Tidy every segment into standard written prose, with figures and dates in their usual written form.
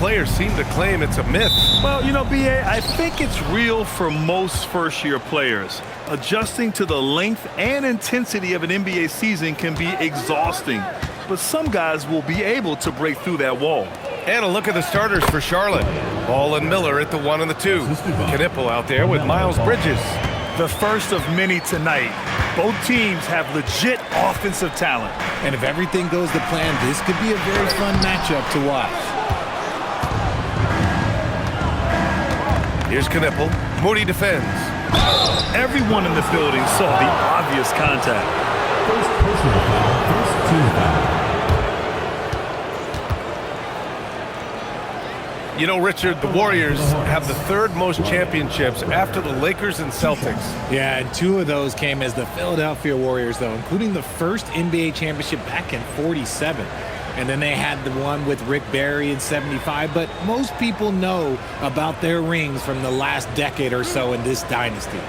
players seem to claim it's a myth. Well, you know, B.A., I think it's real for most first-year players. Adjusting to the length and intensity of an NBA season can be exhausting, but some guys will be able to break through that wall. And a look at the starters for Charlotte. Ball and Miller at the 1 and the 2. Knipple out there with Miles Bridges. The first of many tonight. Both teams have legit offensive talent. And if everything goes to plan, this could be a very fun matchup to watch. Here's Knipple. Moody defends. Everyone in the building saw the obvious contact. First personal foul, first team foul. You know, Richard, the Warriors have the 3rd most championships after the Lakers and Celtics. Yeah, and 2 of those came as the Philadelphia Warriors, though, including the first NBA championship back in '47. And then they had the one with Rick Barry in '75. But most people know about their rings from the last decade or so in this dynasty.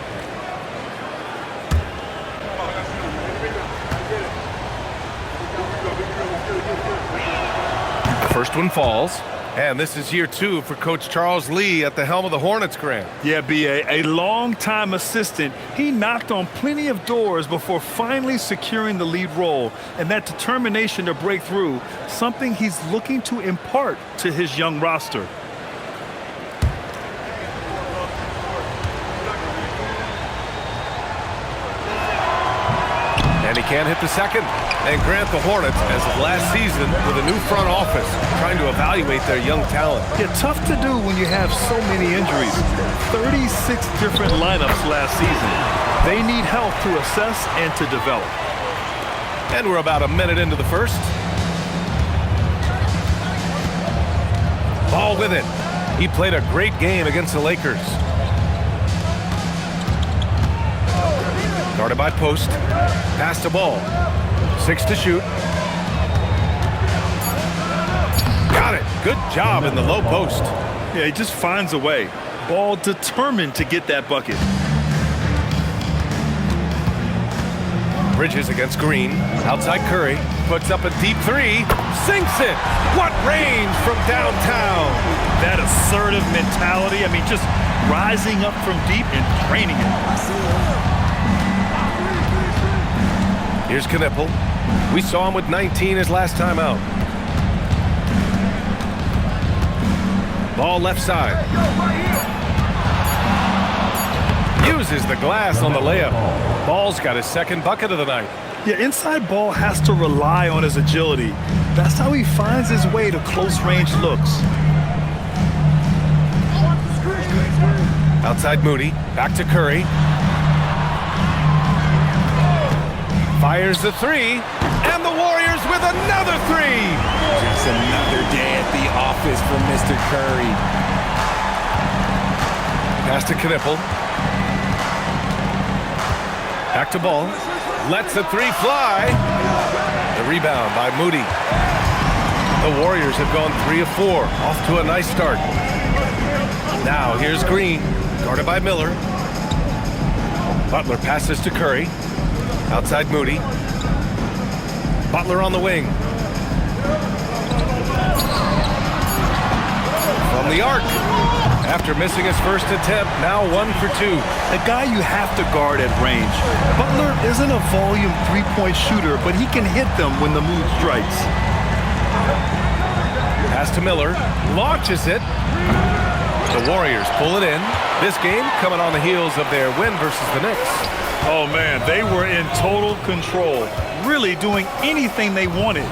The first one falls. And this is year 2 for Coach Charles Lee at the helm of the Hornets, Grant. Yeah, B.A., a long-time assistant. He knocked on plenty of doors before finally securing the lead role. And that determination to break through, something he's looking to impart to his young roster. And he can't hit the second. And Grant, the Hornets, as of last season, with a new front office, trying to evaluate their young talent. Yeah, tough to do when you have so many injuries. 36 different lineups last season. They need help to assess and to develop. And we're about a minute into the first. Ball with it. He played a great game against the Lakers. Guarded by Post. Pass the ball. 6 to shoot. Got it. Good job in the low post. Yeah, he just finds a way. Ball determined to get that bucket. Bridges against Green. Outside Curry. Puts up a deep 3. Sinks it. What range from downtown. That assertive mentality. I mean, just rising up from deep and draining it. Here's Knipple. We saw him with 19 his last time out. Ball left side. Uses the glass on the layup. Ball's got his 2nd bucket of the night. Yeah, inside ball has to rely on his agility. That's how he finds his way to close-range looks. Outside Moody. Back to Curry. Fires the 3, and the Warriors with another 3. Just another day at the office for Mr. Curry. Pass to Knipple. Back to Ball. Lets the 3 fly. The rebound by Moody. The Warriors have gone 3 of 4. Off to a nice start. Now here's Green. Guarded by Miller. Butler passes to Curry. Outside Moody. Butler on the wing. From the arc. After missing his first attempt, now 1 for 2. A guy you have to guard at range. Butler isn't a volume three-point shooter, but he can hit them when the mood strikes. Pass to Miller. Launches it. The Warriors pull it in. This game coming on the heels of their win versus the Knicks. Oh, man, they were in total control, really doing anything they wanted.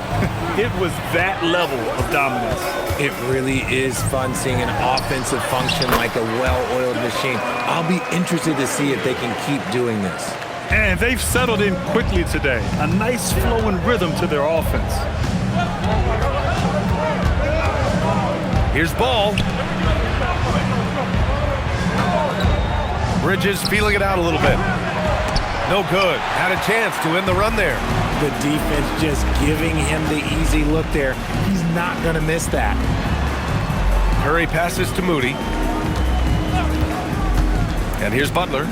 It was that level of dominance. It really is fun seeing an offensive function like a well-oiled machine. I'll be interested to see if they can keep doing this. And they've settled in quickly today. A nice flowing rhythm to their offense. Here's Ball. Bridges feeling it out a little bit. No good. Had a chance to end the run there. The defense just giving him the easy look there. He's not going to miss that. Curry passes to Moody. And here's Butler.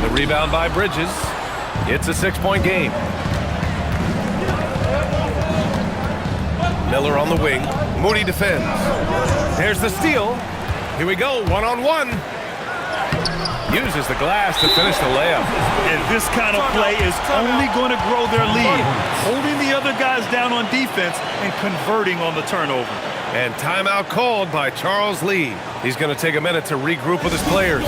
The rebound by Bridges. It's a 6-point game. Miller on the wing. Moody defends. There's the steal. Here we go, one-on-one. Uses the glass to finish the layup. And this kind of play is only going to grow their lead. Holding the other guys down on defense and converting on the turnover. And timeout called by Charles Lee. He's going to take a minute to regroup with his players.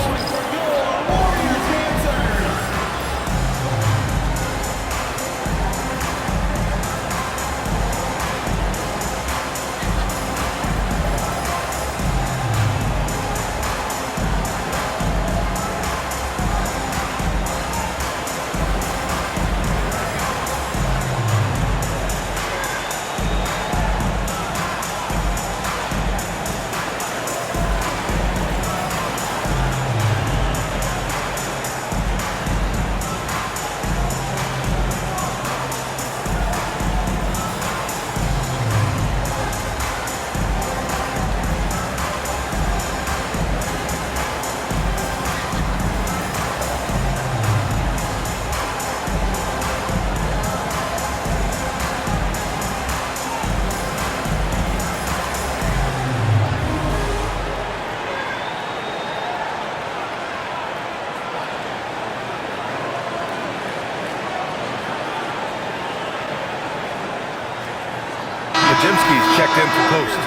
Jimsky's checked in for post.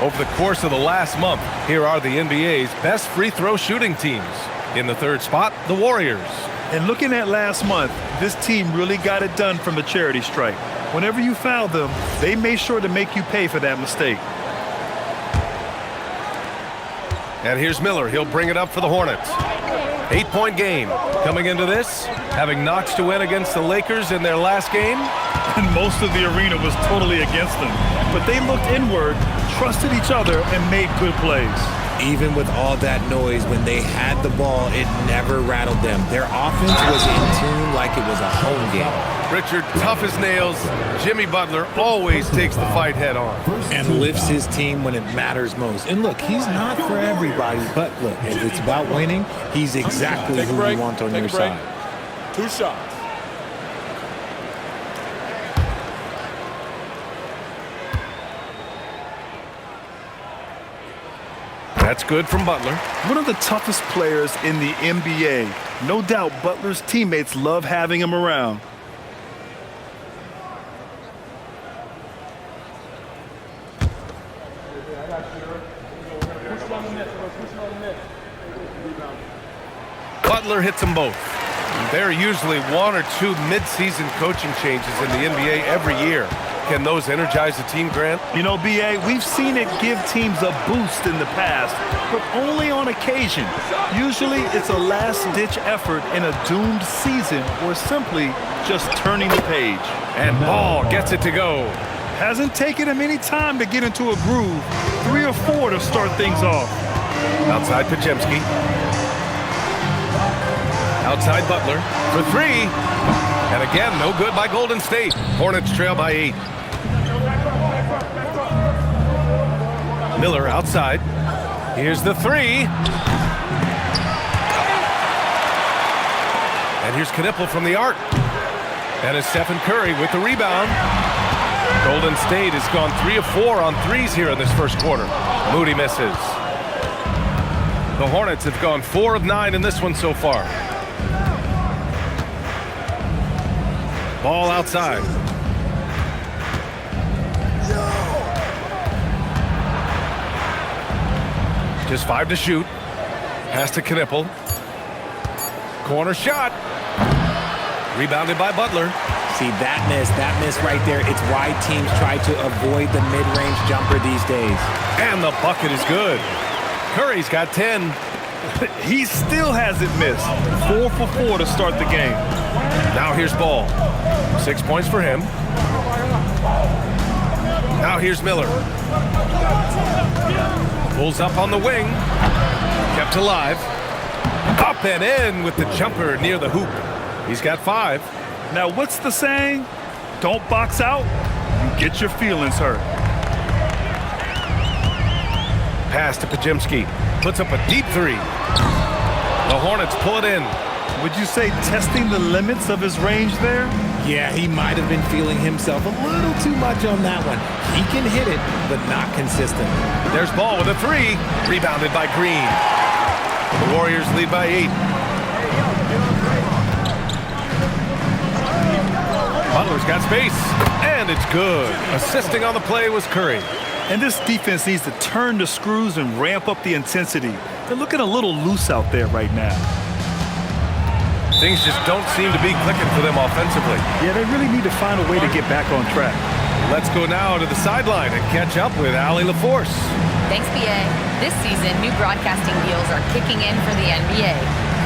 Over the course of the last month, here are the NBA's best free throw shooting teams. In the third spot, the Warriors. And looking at last month, this team really got it done from the charity stripe. Whenever you foul them, they made sure to make you pay for that mistake. And here's Miller. He'll bring it up for the Hornets. 8-point game. Coming into this, having notched to win against the Lakers in their last game. And most of the arena was totally against them. But they looked inward, trusted each other, and made good plays. Even with all that noise, when they had the ball, it never rattled them. Their offense was in tune like it was a home game. Richard, tough as nails. Jimmy Butler always takes the fight head on. And lifts his team when it matters most. And look, he's not for everybody, but look, if it's about winning, he's exactly who you want on your side. 2 shots. That's good from Butler. One of the toughest players in the NBA. No doubt Butler's teammates love having him around. Butler hits them both. There are usually 1 or 2 mid-season coaching changes in the NBA every year. Can those energize the team, Grant? You know, B.A., we've seen it give teams a boost in the past, but only on occasion. Usually it's a last-ditch effort in a doomed season or simply just turning the page. And Ball gets it to go. Hasn't taken him any time to get into a groove. 3 or 4 to start things off. Outside Podziemski. Outside Butler for 3. And again, no good by Golden State. Hornets trail by 8. Miller outside. Here's the 3. And here's Knipple from the arc. And it's Stephen Curry with the rebound. Golden State has gone 3 of 4 on threes here in this first quarter. Moody misses. The Hornets have gone 4 of 9 in this one so far. Ball outside. Just 5 to shoot. Pass to Knipple. Corner shot. Rebounded by Butler. See, that miss right there, it's why teams try to avoid the mid-range jumper these days. And the bucket is good. Curry's got 10. He still hasn't missed. 4 for 4 to start the game. Now here's Ball. 6 points for him. Now here's Miller. Pulls up on the wing. Kept alive. Up and in with the jumper near the hoop. He's got 5. Now, what's the saying? Don't box out, you get your feelings hurt. Pass to Podziemski. Puts up a deep 3. The Hornets pull it in. Would you say testing the limits of his range there? Yeah, he might have been feeling himself a little too much on that one. He can hit it, but not consistent. There's Ball with a three. Rebounded by Green. The Warriors lead by 8. Butler's got space, and it's good. Assisting on the play was Curry. And this defense needs to turn the screws and ramp up the intensity. They're looking a little loose out there right now. Things just don't seem to be clicking for them offensively. Yeah, they really need to find a way to get back on track. Let's go now to the sideline and catch up with Allie LaForce. Thanks, BA. This season, new broadcasting deals are kicking in for the NBA.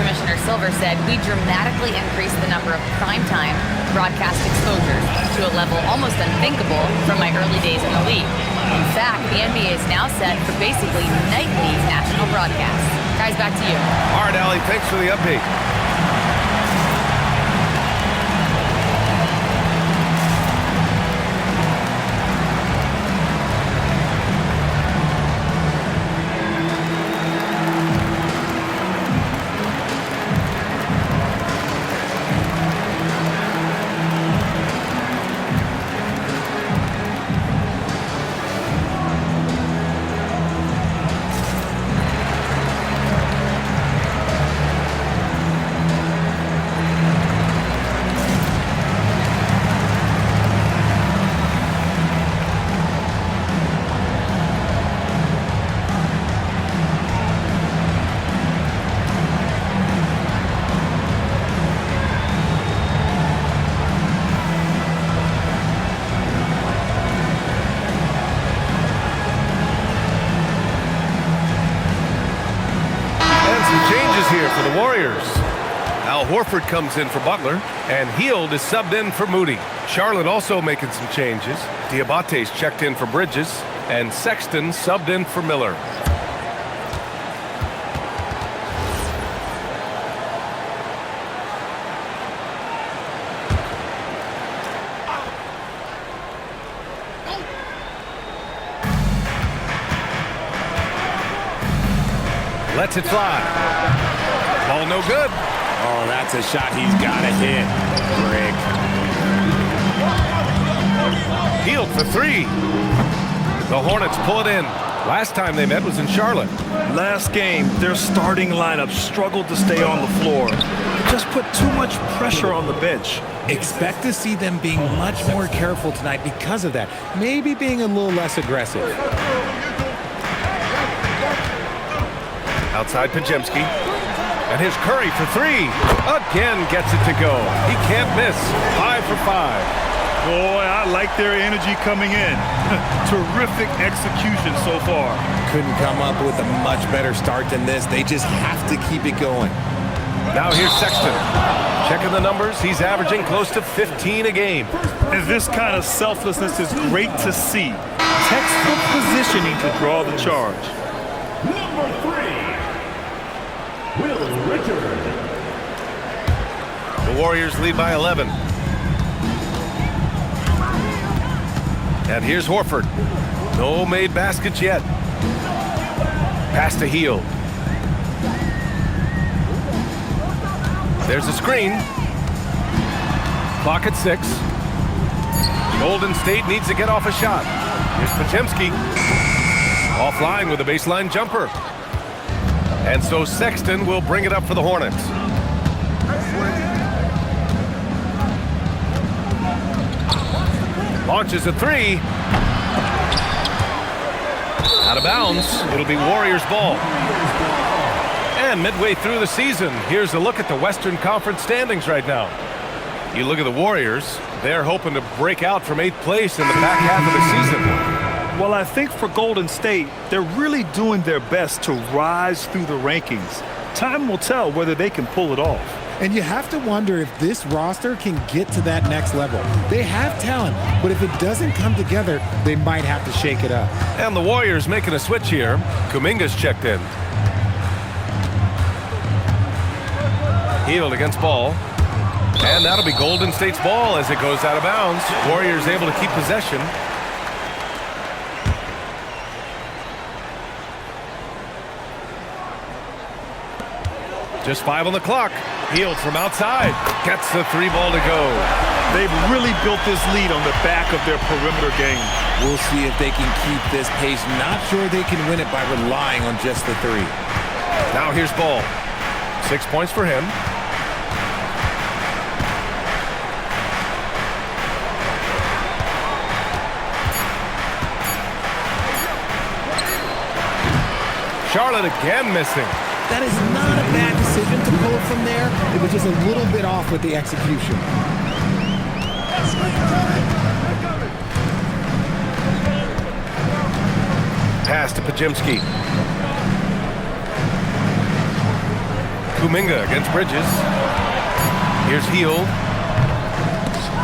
Commissioner Silver said we dramatically increased the number of primetime broadcast exposures to a level almost unthinkable from my early days in the league. In fact, the NBA is now set for basically nightly national broadcasts. Guys, back to you. All right, Allie, thanks for the update. Here for the Warriors. Al Horford comes in for Butler, and Hield is subbed in for Moody. Charlotte also making some changes. Diabate's checked in for Bridges, and Sexton subbed in for Miller. Lets it fly. Ball no good. Oh, that's a shot he's got to hit. Brick. Hield for 3. The Hornets pull it in. Last time they met was in Charlotte. Last game, their starting lineup struggled to stay on the floor. They just put too much pressure on the bench. Expect to see them being much more careful tonight because of that. Maybe being a little less aggressive. Outside Pajemski. And here's Curry for 3. Again gets it to go. He can't miss. 5 for 5. Boy, I like their energy coming in. Terrific execution so far. Couldn't come up with a much better start than this. They just have to keep it going. Now here's Sexton. Checking the numbers. He's averaging close to 15 a game. And this kind of selflessness is great to see. Textbook positioning to draw the charge. Number 3, Will Richard. The Warriors lead by 11. And here's Horford. No made baskets yet. Pass to Hield. There's a screen. Clock at 6. Golden State needs to get off a shot. Here's Pajemski. Offline with a baseline jumper. And so Sexton will bring it up for the Hornets. Launches a 3. Out of bounds. It'll be Warriors ball. And midway through the season, here's a look at the Western Conference standings right now. You look at the Warriors, they're hoping to break out from 8th place in the back half of the season. Well, I think for Golden State, they're really doing their best to rise through the rankings. Time will tell whether they can pull it off. And you have to wonder if this roster can get to that next level. They have talent, but if it doesn't come together, they might have to shake it up. And the Warriors making a switch here. Kuminga's checked in. Hield against Ball. And that'll be Golden State's ball as it goes out of bounds. Warriors able to keep possession. Just 5 on the clock. Hield from outside. Gets the 3 ball to go. They've really built this lead on the back of their perimeter game. We'll see if they can keep this pace. Not sure they can win it by relying on just the three. Now here's Ball. 6 points for him. Charlotte again missing. That is not a bad decision to pull it from there. It was just a little bit off with the execution. Pass to Pajemski. Kuminga against Bridges. Here's Hield.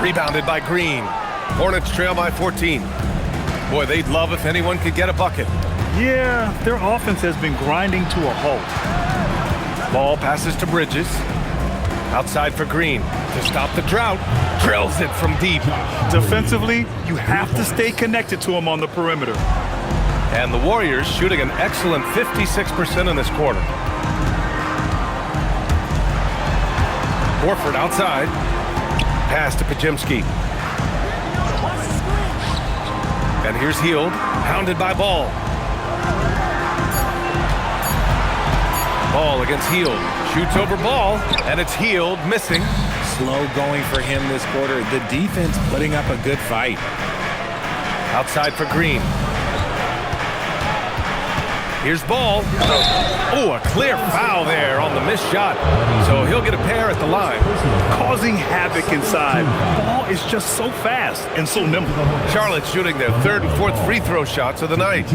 Rebounded by Green. Hornets trail by 14. Boy, they'd love if anyone could get a bucket. Yeah, their offense has been grinding to a halt. Ball passes to Bridges. Outside for Green. To stop the drought. Drills it from deep. Defensively, you have to stay connected to him on the perimeter. And the Warriors shooting an excellent 56% in this quarter. Horford outside. Pass to Pajemski. And here's Hield. Pounded by Ball. Ball against Hield. Shoots over Ball. And it's Hield missing. Slow going for him this quarter. The defense putting up a good fight. Outside for Green. Here's Ball. Oh, a clear foul there on the missed shot. So he'll get a pair at the line. Causing havoc inside. Ball is just so fast and so nimble. Charlotte shooting their third and fourth free throw shots of the night.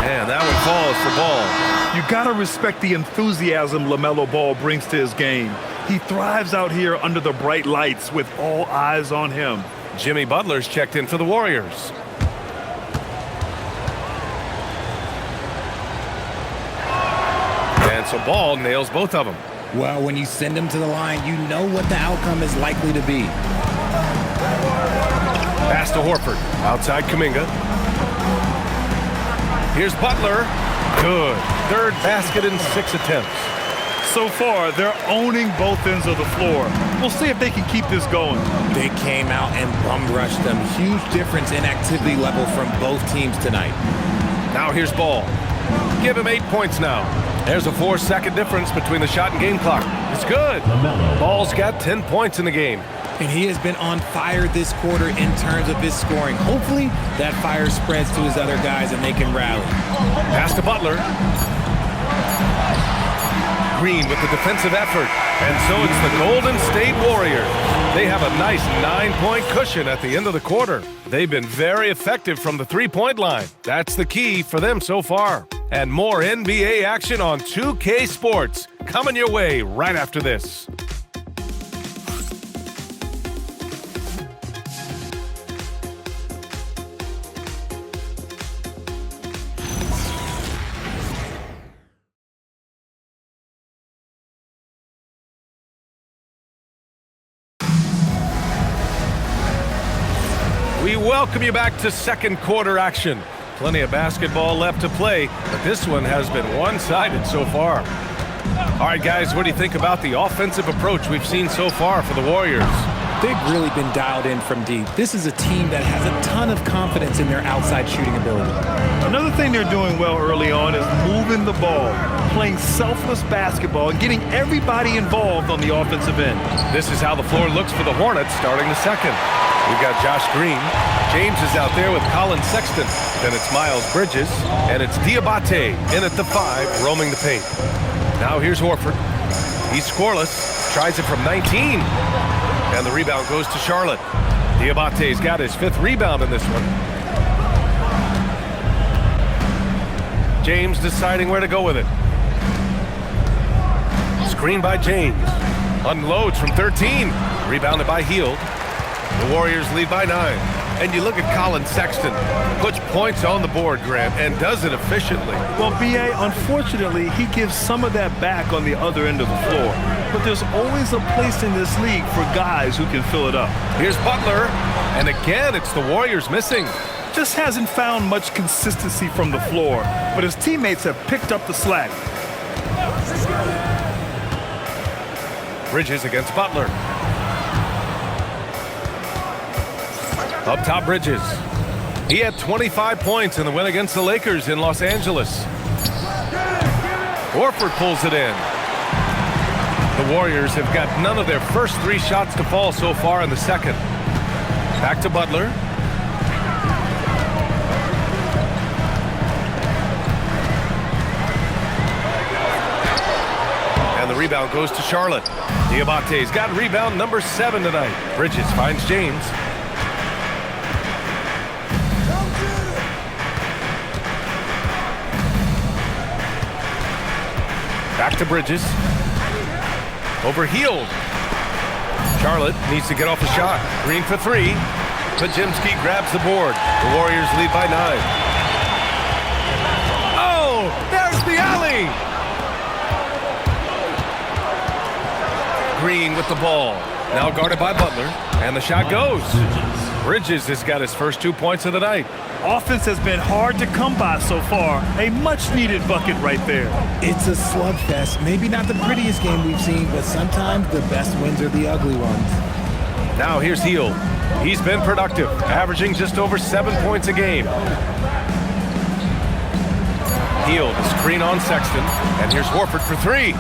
And that one falls for Ball. You gotta respect the enthusiasm LaMelo Ball brings to his game. He thrives out here under the bright lights with all eyes on him. Jimmy Butler's checked in for the Warriors. And so Ball nails both of them. Well, when you send him to the line, you know what the outcome is likely to be. Pass to Horford. Outside Kuminga. Here's Butler. Good. Third basket in 6 attempts. So far, they're owning both ends of the floor. We'll see if they can keep this going. They came out and bum rushed them. Huge difference in activity level from both teams tonight. Now here's Ball. Give him 8 points now. There's a 4-second difference between the shot and game clock. It's good. Ball's got 10 points in the game. And he has been on fire this quarter in terms of his scoring. Hopefully, that fire spreads to his other guys and they can rally. Pass to Butler. Green with the defensive effort. And so it's the Golden State Warriors. They have a nice 9-point cushion at the end of the quarter. They've been very effective from the three-point line. That's the key for them so far. And more NBA action on 2K Sports coming your way right after this. We welcome you back to second quarter action. Plenty of basketball left to play, but this one has been one-sided so far. All right, guys, what do you think about the offensive approach we've seen so far for the Warriors? They've really been dialed in from deep. This is a team that has a ton of confidence in their outside shooting ability. Another thing they're doing well early on is moving the ball, playing selfless basketball, and getting everybody involved on the offensive end. This is how the floor looks for the Hornets starting the second. We've got Josh Green. James is out there with Colin Sexton. Then it's Miles Bridges. And it's Diabate in at the 5, roaming the paint. Now here's Horford. He's scoreless. Tries it from 19. And the rebound goes to Charlotte. Diabate's got his 5th rebound in this one. James deciding where to go with it. Screen by James. Unloads from 13. Rebounded by Hield. The Warriors lead by 9. And you look at Colin Sexton, puts points on the board, Grant, and does it efficiently. Well, B.A., unfortunately, he gives some of that back on the other end of the floor. But there's always a place in this league for guys who can fill it up. Here's Butler, and again, it's the Warriors missing. Just hasn't found much consistency from the floor, but his teammates have picked up the slack. Bridges against Butler. Up top, Bridges. He had 25 points in the win against the Lakers in Los Angeles. Horford pulls it in. The Warriors have got none of their first 3 shots to fall so far in the second. Back to Butler. And the rebound goes to Charlotte. Diabate's got rebound number 7 tonight. Bridges finds James. Back to Bridges. Over Hield. Charlotte needs to get off a shot. Green for 3. Podziemski grabs the board. The Warriors lead by 9. Oh, there's the alley. Green with the ball. Now guarded by Butler. And the shot goes. Bridges has got his first 2 points of the night. Offense has been hard to come by so far. A much-needed bucket right there. It's a slugfest. Maybe not the prettiest game we've seen, but sometimes the best wins are the ugly ones. Now here's Hield. He's been productive, averaging just over 7 points a game. Hield, a screen on Sexton. And here's Horford for 3.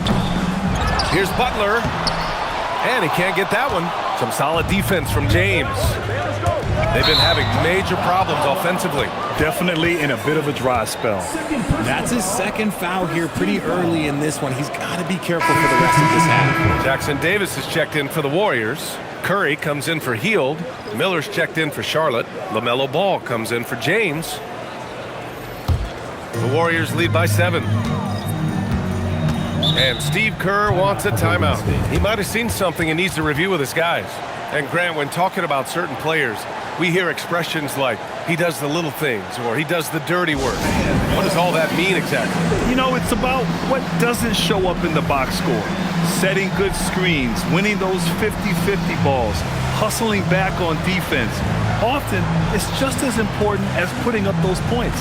Here's Butler. And he can't get that one. Some solid defense from James. They've been having major problems offensively. Definitely in a bit of a dry spell. That's his second foul here pretty early in this one. He's got to be careful for the rest of this half. Jackson Davis is checked in for the Warriors. Curry comes in for Hield. Miller's checked in for Charlotte. LaMelo Ball comes in for James. The Warriors lead by 7. And Steve Kerr wants a timeout. He might have seen something and needs to review with his guys. And Grant, when talking about certain players, we hear expressions like, he does the little things, or he does the dirty work. What does all that mean exactly? You know, it's about what doesn't show up in the box score. Setting good screens, winning those 50-50 balls, hustling back on defense. Often, it's just as important as putting up those points.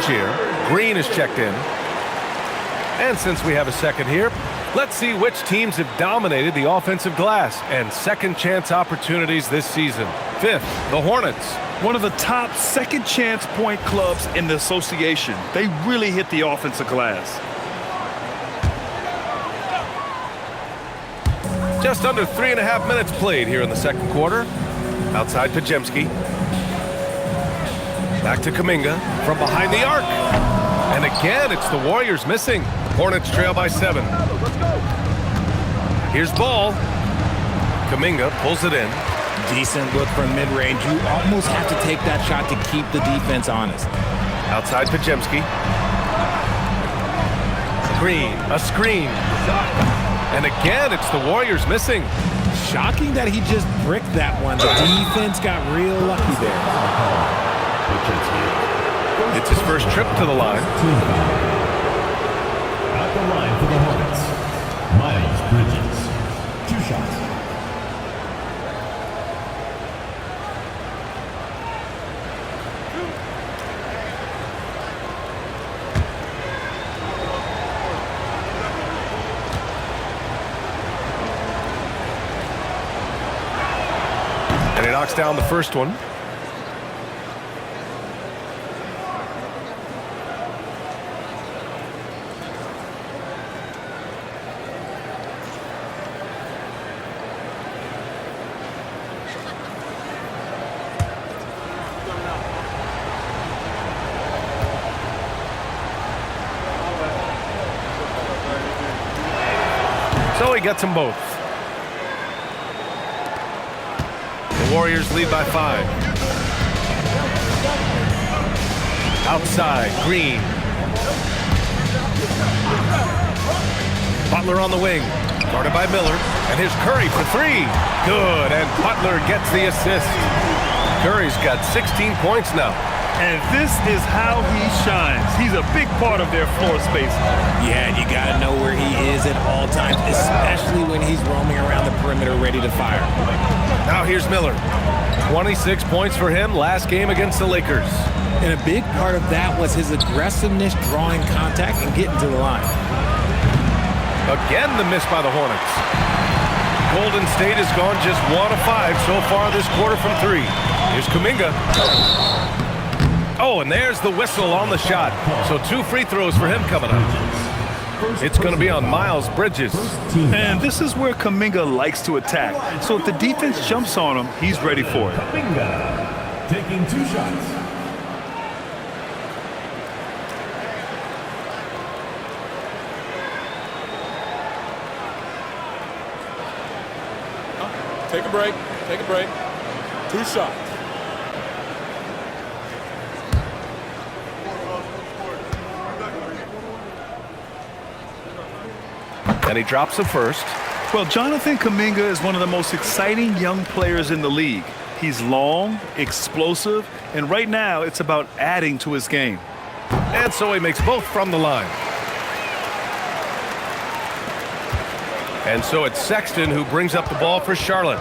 Here, Green is checked in. And since we have a second here, let's see which teams have dominated the offensive glass and second chance opportunities this season. 5th, the Hornets. One of the top second chance point clubs in the association. They really hit the offensive glass. Just under 3.5 minutes played here in the second quarter. Outside Podziemski. Back to Kuminga from behind the arc. And again, it's the Warriors missing. Hornets trail by 7. Here's Ball. Kuminga pulls it in. Decent look from mid-range. You almost have to take that shot to keep the defense honest. Outside Podziemski. Green, a screen. And again, it's the Warriors missing. Shocking that he just bricked that one. The defense got real lucky there. It's his first trip to the line. At the line for the Hornets, Miles Bridges. 2 shots. he knocks down the first one. So he gets them both. The Warriors lead by 5. Outside, Green. Butler on the wing, guarded by Miller. And here's Curry for 3. Good, and Butler gets the assist. Curry's got 16 points now. And this is how he shines. He's a big part of their floor space. Yeah, you got to know where he is at all times, especially when he's roaming around the perimeter ready to fire. Now here's Miller. 26 points for him last game against the Lakers. And a big part of that was his aggressiveness, drawing contact, and getting to the line. Again, the miss by the Hornets. Golden State has gone just 1 of 5 so far this quarter from 3. Here's Kuminga. Oh, and there's the whistle on the shot. So 2 free throws for him coming up. It's going to be on Miles Bridges. And this is where Kuminga likes to attack. So if the defense jumps on him, he's ready for it. Kuminga taking 2 shots. Take a break. Take a break. 2 shots. And he drops the first. Well, Jonathan Kuminga is one of the most exciting young players in the league. He's long, explosive, and right now it's about adding to his game. And so he makes both from the line. And so it's Sexton who brings up the ball for Charlotte.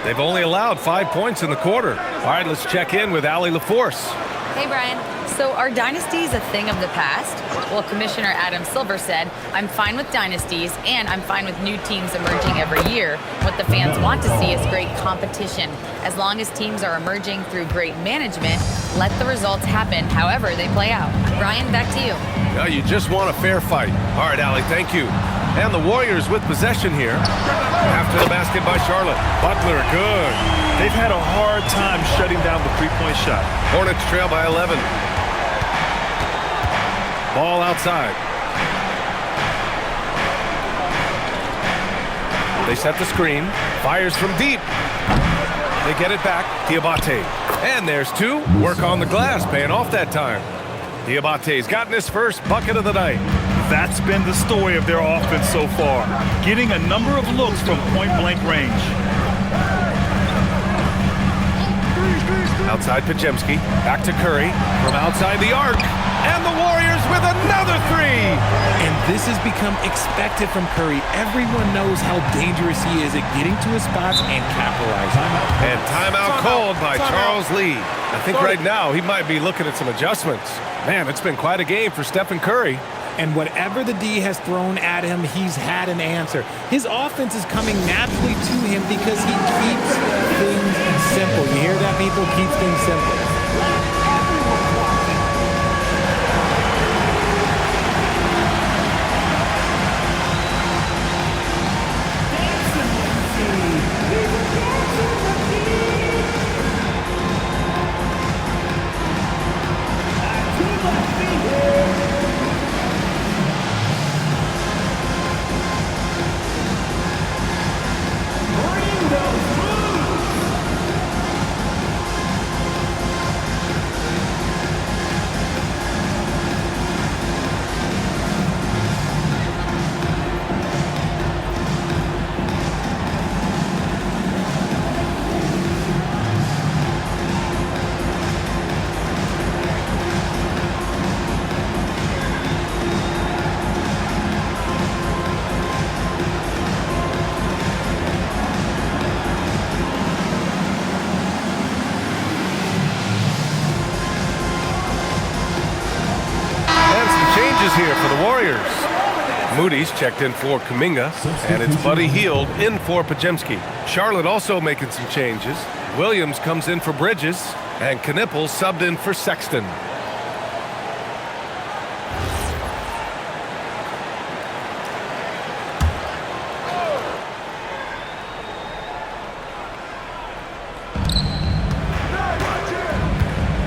They've only allowed 5 points in the quarter. All right, let's check in with Allie LaForce. Hey, Brian. So are dynasties a thing of the past? Well, Commissioner Adam Silver said, I'm fine with dynasties and I'm fine with new teams emerging every year. What the fans want to see is great competition. As long as teams are emerging through great management, let the results happen however they play out. Brian, back to you. Now you just want a fair fight. All right, Allie, thank you. And the Warriors with possession here. After the basket by Charlotte. Butler, good. They've had a hard time shutting down the three-point shot. Hornets trail by 11. Ball outside. They set the screen. Fires from deep. They get it back. Diabate. And there's 2. Work on the glass, paying off that time. Diabate's gotten his first bucket of the night. That's been the story of their offense so far, getting a number of looks from point-blank range. Outside Pajemski, back to Curry, from outside the arc, and the Warriors with another 3! And this has become expected from Curry. Everyone knows how dangerous he is at getting to his spots and capitalizing. And timeout called by Charles Lee. I think right now he might be looking at some adjustments. Man, it's been quite a game for Stephen Curry. And whatever the D has thrown at him, he's had an answer. His offense is coming naturally to him because he keeps things simple. You hear that, people? Keeps things simple. Changes here for the Warriors. Moody's checked in for Kuminga, and it's Buddy Hield in for Pajemski. Charlotte also making some changes. Williams comes in for Bridges, and Knippel subbed in for Sexton.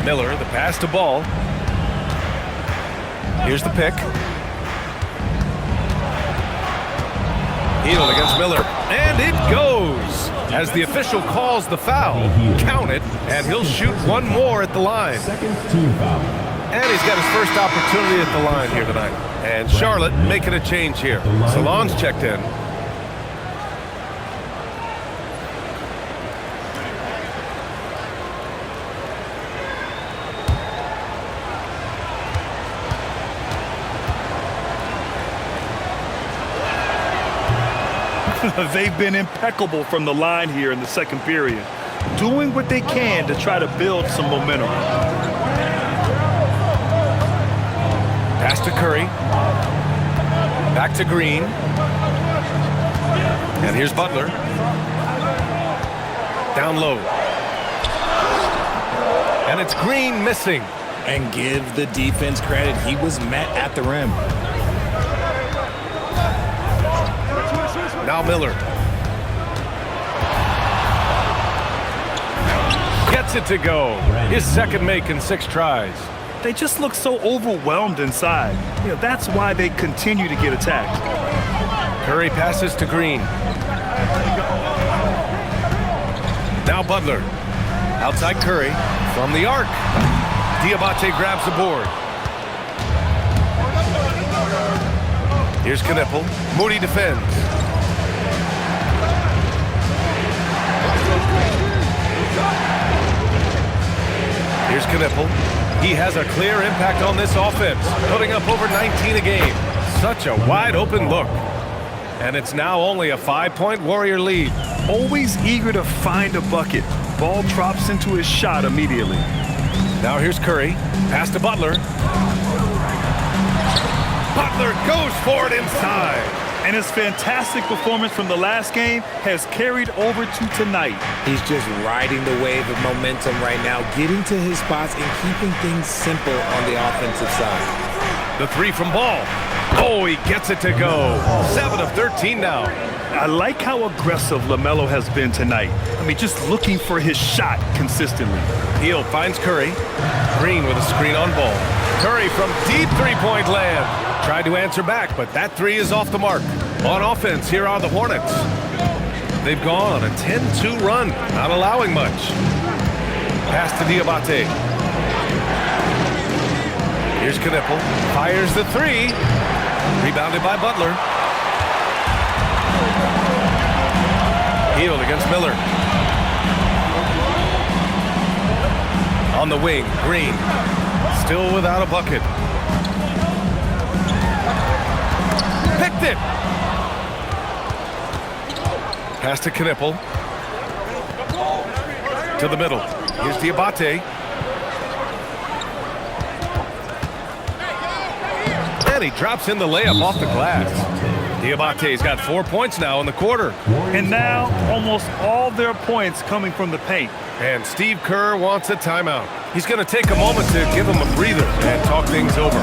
Miller, the pass to Ball. Here's the pick. Hield against Miller, and it goes as the official calls the foul. Count it, and he'll shoot one more at the line. Second team foul. And he's got his first opportunity at the line here tonight. And Charlotte making a change here. Salon's checked in. They've been impeccable from the line here in the second period, doing what they can to try to build some momentum. Pass to Curry. Back to Green. And here's Butler. Down low. And it's Green missing. And give the defense credit. He was met at the rim. Now Miller. Gets it to go. His second make in 6 tries. They just look so overwhelmed inside. You know, that's why they continue to get attacked. Curry passes to Green. Now Butler. Outside Curry. From the arc. Diabate grabs the board. Here's Knippel. Moody defends. Here's Knippel. He has a clear impact on this offense, putting up over 19 a game. Such a wide open look. And it's now only a 5-point Warrior lead. Always eager to find a bucket. Ball drops into his shot immediately. Now here's Curry. Pass to Butler. Butler goes for it inside. And his fantastic performance from the last game has carried over to tonight. He's just riding the wave of momentum right now, getting to his spots and keeping things simple on the offensive side. The 3 from Ball. Oh, he gets it to go. 7 of 13 now. I like how aggressive LaMelo has been tonight. I mean, just looking for his shot consistently. Hield finds Curry. Green with a screen on Ball. Curry from deep three-point land. Tried to answer back, but that 3 is off the mark. On offense, here are the Hornets. They've gone on a 10-2 run, not allowing much. Pass to Diabate. Here's Knippel. Fires the 3. Rebounded by Butler. Hield against Miller. On the wing, Green. Still without a bucket. Picked it. Pass to Knippel. To the middle. Here's Diabate. And he drops in the layup off the glass. Diabate's got 4 points now in the quarter. And now almost all their points coming from the paint. And Steve Kerr wants a timeout. He's going to take a moment to give him a breather and talk things over.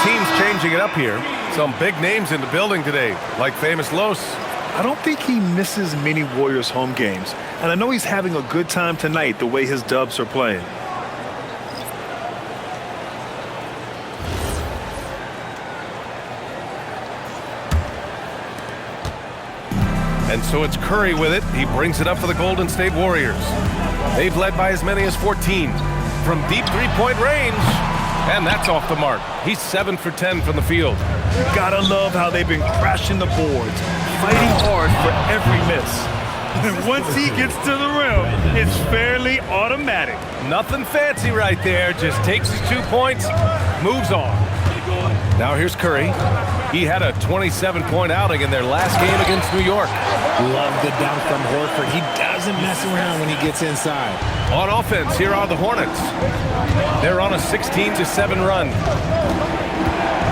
teams changing it up here. Some big names in the building today, like famous Los. I don't think he misses many Warriors home games. And I know he's having a good time tonight the way his Dubs are playing. And so it's Curry with it. He brings it up for the Golden State Warriors. They've led by as many as 14 from deep three-point range. And that's off the mark. He's 7 for 10 from the field. Gotta love how they've been crashing the boards, fighting hard for every miss. And once he gets to the rim, it's fairly automatic. Nothing fancy right there. Just takes his 2 points, moves on. Now here's Curry. He had a 27-point outing in their last game against New York. Love the dunk from Horford. He doesn't mess around when he gets inside. On offense, here are the Hornets. They're on a 16-7 run.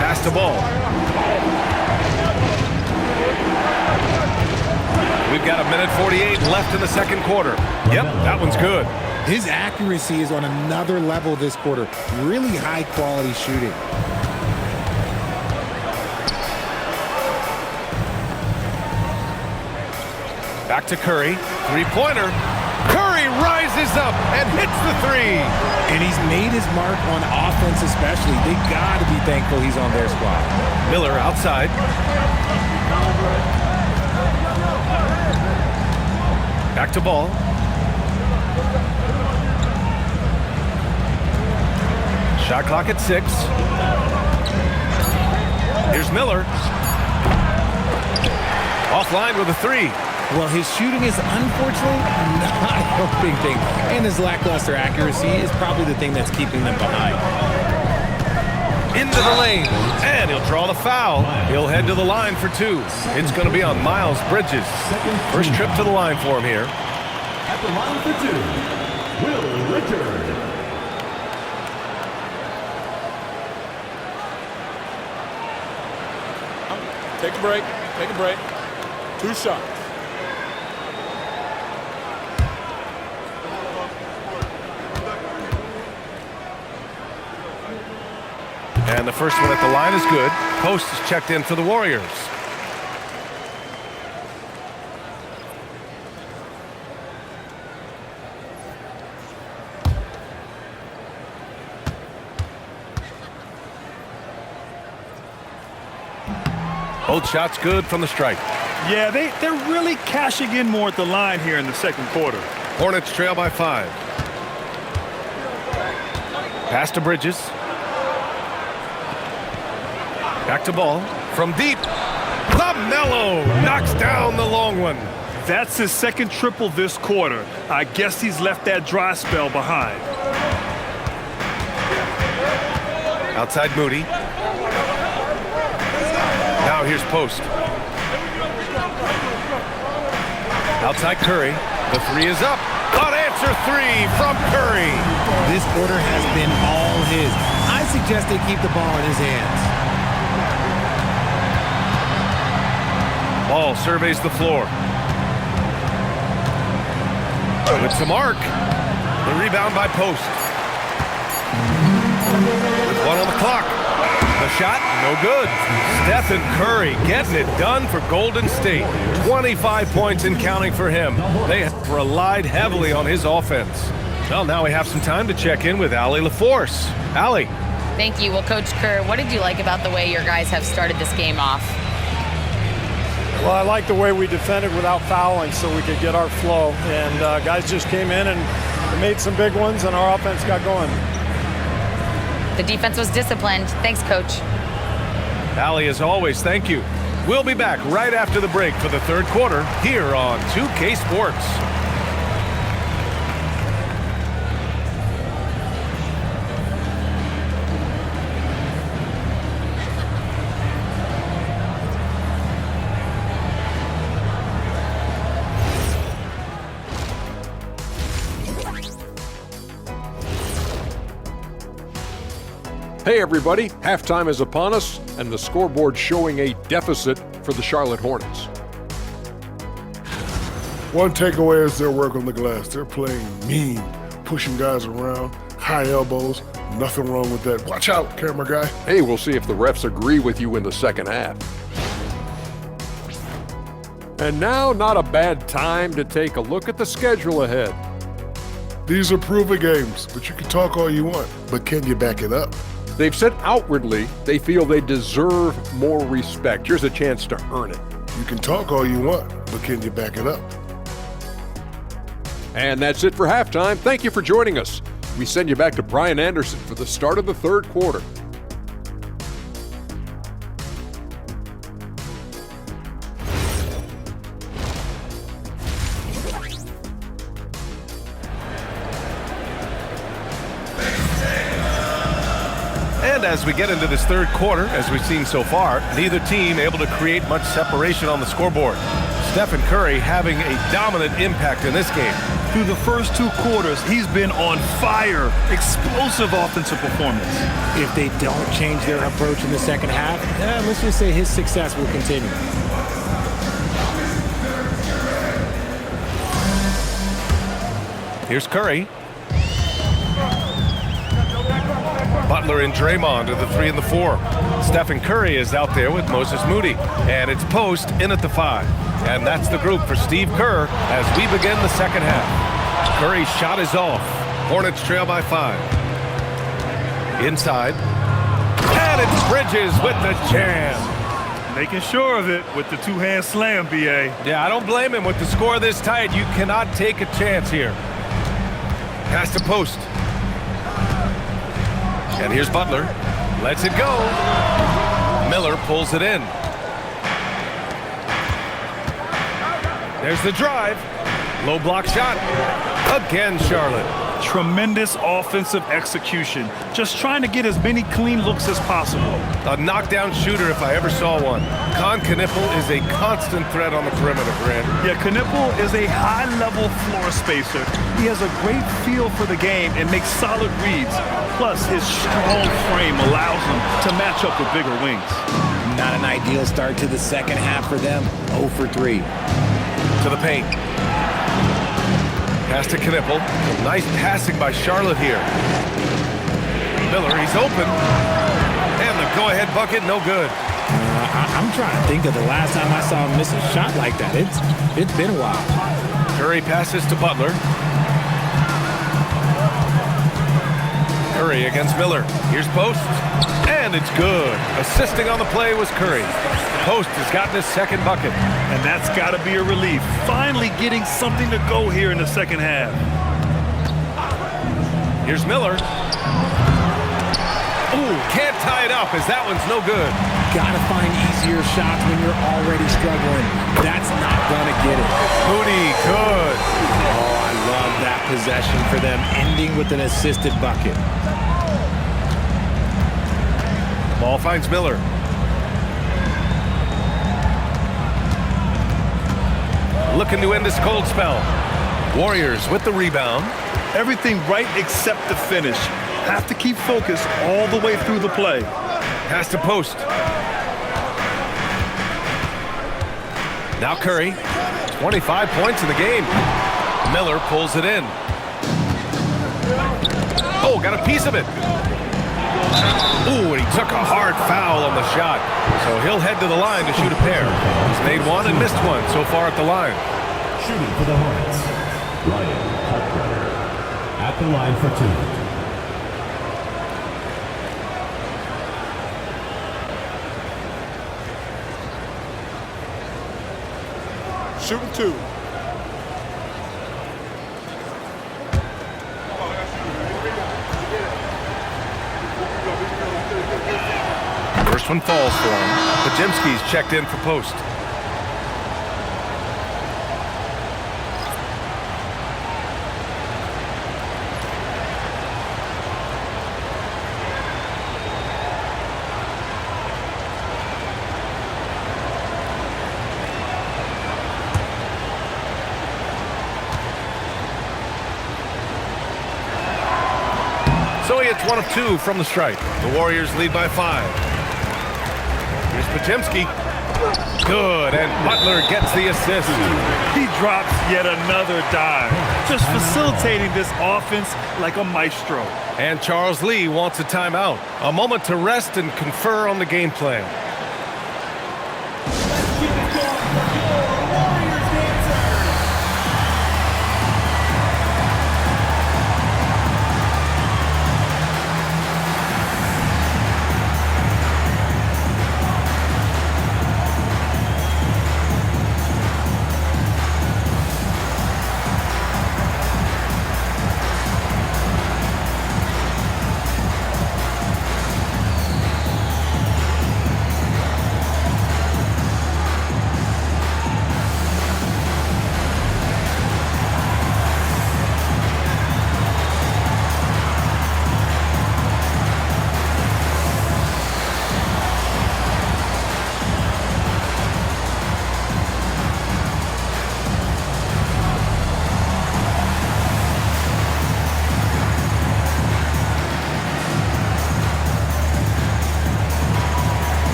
Pass the ball. We've got 1:48 left in the second quarter. Yep, that one's good. His accuracy is on another level this quarter. Really high-quality shooting. Back to Curry. Three-pointer. Curry rises up and hits the three. And he's made his mark on offense especially. They got to be thankful he's on their squad. Miller outside. Back to ball. Shot clock at 6. Here's Miller. Offline with a three. Well, his shooting is unfortunately not helping things. And his lackluster accuracy is probably the thing that's keeping them behind. Into the lane. And he'll draw the foul. He'll head to the line for 2. It's going to be on Miles Bridges. First trip to the line for him here. At the line for 2, Will Richard. Take a break. Take a break. 2 shots. And the first one at the line is good. Post is checked in for the Warriors. Both shots good from the stripe. Yeah, they're really cashing in more at the line here in the second quarter. Hornets trail by 5. Pass to Bridges. Back to ball. From deep. LaMelo knocks down the long one. That's his second triple this quarter. I guess he's left that dry spell behind. Outside Moody. Now here's Post. Outside Curry. The three is up. Unanswer three from Curry. This quarter has been all his. I suggest they keep the ball in his hands. Ball surveys the floor. It's a mark. The rebound by Post. With 1 on the clock. The shot, no good. Steph and Curry getting it done for Golden State. 25 points and counting for him. They have relied heavily on his offense. Well, now we have some time to check in with Allie LaForce. Allie. Thank you. Well, Coach Kerr, what did you like about the way your guys have started this game off? Well, I like the way we defended without fouling so we could get our flow. And guys just came in and made some big ones, and our offense got going. The defense was disciplined. Thanks, Coach. Allie, as always, thank you. We'll be back right after the break for the third quarter here on 2K Sports. Hey everybody, halftime is upon us and the scoreboard showing a deficit for the Charlotte Hornets. One takeaway is their work on the glass. They're playing mean, pushing guys around, high elbows, Nothing wrong with that. Watch out, camera guy. Hey, we'll see if the refs agree with you in the second half. And now, not a bad time to take a look at the schedule ahead. These are proven games, but you can talk all you want. But can you back it up? They've said outwardly they feel they deserve more respect. Here's a chance to earn it. You can talk all you want, but can you back it up? And that's it for halftime. Thank you for joining us. We send you back to Brian Anderson for the start of the third quarter. And as we get into this third quarter, as we've seen so far, neither team able to create much separation on the scoreboard. Stephen Curry having a dominant impact in this game. Through the first two quarters, he's been on fire. Explosive offensive performance. If they don't change their approach in the second half, let's just say his success will continue. Here's Curry. Butler and Draymond are the 3 and the 4. Stephen Curry is out there with Moses Moody. And it's Post in at the 5. And that's the group for Steve Kerr as we begin the second half. Curry's shot is off. Hornets trail by 5. Inside. And it's Bridges with the jam. Making sure of it with the two-hand slam, B.A. Yeah, I don't blame him. With the score this tight, you cannot take a chance here. Pass to Post. And here's Butler. Lets it go. Miller pulls it in. There's the drive. Low block shot. Again, Charlotte. Tremendous offensive execution. Just trying to get as many clean looks as possible. A knockdown shooter if I ever saw one. Con Knippel is a constant threat on the perimeter, Grant. Yeah, Knippel is a high-level floor spacer. He has a great feel for the game and makes solid reads. Plus, his strong frame allows him to match up with bigger wings. Not an ideal start to the second half for them. 0 for 3. To the paint. Pass to Knippel. Nice passing by Charlotte here. Miller, he's open. And the go-ahead bucket, no good. I'm trying to think of the last time I saw him miss a shot like that. It's been a while. Curry passes to Butler. Curry against Miller. Here's Post. And it's good. Assisting on the play was Curry. Post has gotten his second bucket. And that's got to be a relief. Finally getting something to go here in the second half. Here's Miller. Ooh, can't tie it up as that one's no good. Gotta find easier shots when you're already struggling. That's not gonna get it. Moody, good. Oh, I love that possession for them, ending with an assisted bucket. Ball finds Miller. Looking to end this cold spell. Warriors with the rebound. Everything right except the finish. Have to keep focused all the way through the play. Pass to Post. Now Curry. 25 points in the game. Miller pulls it in. Oh, got a piece of it. Ooh, and he took a hard foul on the shot. So he'll head to the line to shoot a pair. He's made one and missed one so far at the line. Shooting for the Hornets, Ryan Kalkbrenner at the line for 2. Shooting 2. First one falls for him. Pajemski's checked in for Post. So he hits 1 of 2 from the stripe. The Warriors lead by 5. Here's Pajemski. Good, and Butler gets the assist. He drops yet another dime, just facilitating this offense like a maestro. And Charles Lee wants a timeout. A moment to rest and confer on the game plan.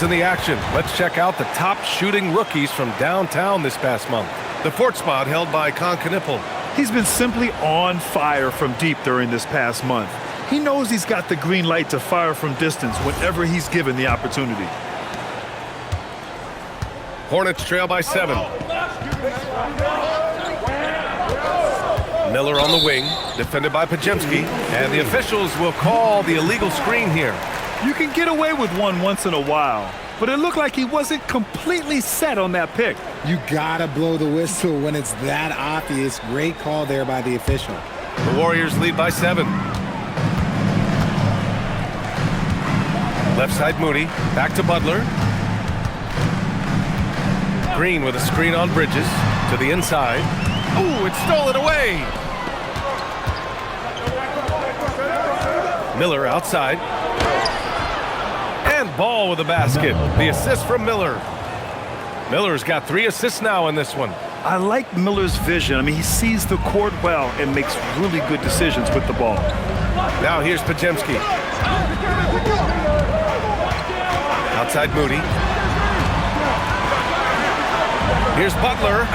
In the action, let's check out the top shooting rookies from downtown this past month. The fourth spot held by Con Knipple. He's been simply on fire from deep during this past month. He knows he's got the green light to fire from distance whenever he's given the opportunity. Hornets trail by 7. Miller on the wing, defended by Pajemski, and the officials will call the illegal screen here. You can get away with one once in a while, but it looked like he wasn't completely set on that pick. You gotta blow the whistle when it's that obvious. Great call there by the official. The Warriors lead by 7. Left side Moody, back to Butler. Green with a screen on Bridges, to the inside. Ooh, it's stolen away! Miller outside. And Ball with a basket. The assist from Miller. Miller's got 3 assists now in this one. I like Miller's vision. I mean, he sees the court well and makes really good decisions with the ball. Now here's Pajemski. Outside Moody. Here's Butler.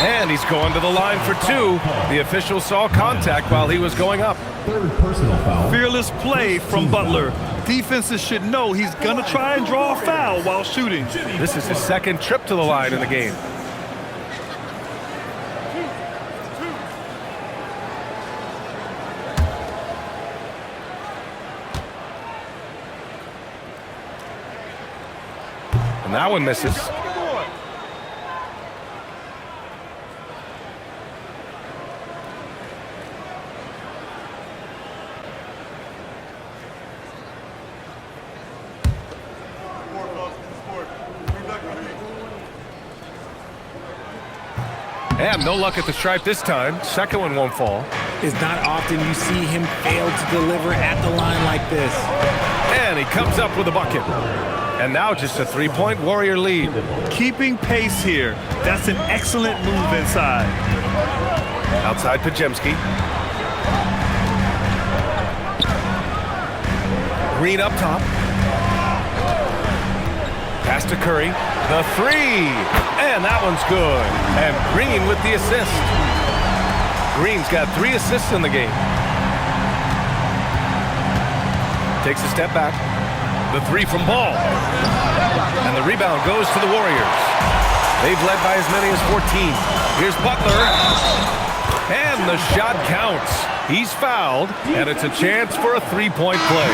And he's going to the line for 2. The official saw contact while he was going up. Third personal foul. Fearless play from Butler. Defenses should know he's going to try and draw a foul while shooting. This is his second trip to the line in the game. And that one misses. And no luck at the stripe this time. Second one won't fall. It's not often you see him fail to deliver at the line like this. And he comes up with a bucket. And now just a 3-point Warrior lead. Keeping pace here. That's an excellent move inside. Outside Pajemski. Green up top. Pass to Curry. The 3. And that one's good. And Green with the assist. Green's got 3 assists in the game. Takes a step back. The 3 from Ball. And the rebound goes to the Warriors. They've led by as many as 14. Here's Butler. And the shot counts. He's fouled, and it's a chance for a 3-point play.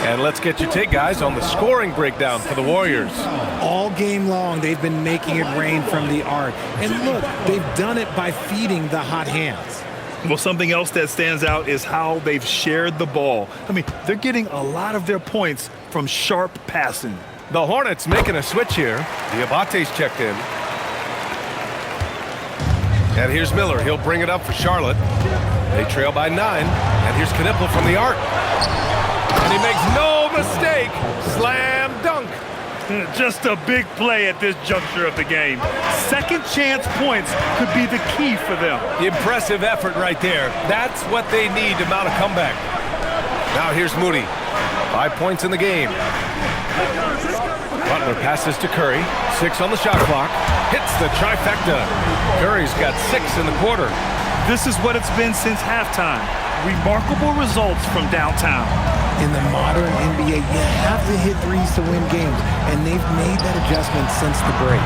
And let's get your take, guys, on the scoring breakdown for the Warriors. All game long, they've been making it rain from the arc. And look, they've done it by feeding the hot hands. Well, something else that stands out is how they've shared the ball. I mean, they're getting a lot of their points from sharp passing. The Hornets making a switch here. Diabate's checked in. And here's Miller. He'll bring it up for Charlotte. They trail by 9. And here's Knipple from the arc. And he makes no mistake. Slam dunk. Just a big play at this juncture of the game. Second chance points could be the key for them. Impressive effort right there. That's what they need to mount a comeback. Now here's Moody. 5 points in the game. Butler passes to Curry. 6 on the shot clock. Hits the trifecta. Curry's got 6 in the quarter. This is what it's been since halftime. Remarkable results from downtown. In the modern NBA, you have to hit threes to win games, and they've made that adjustment since the break.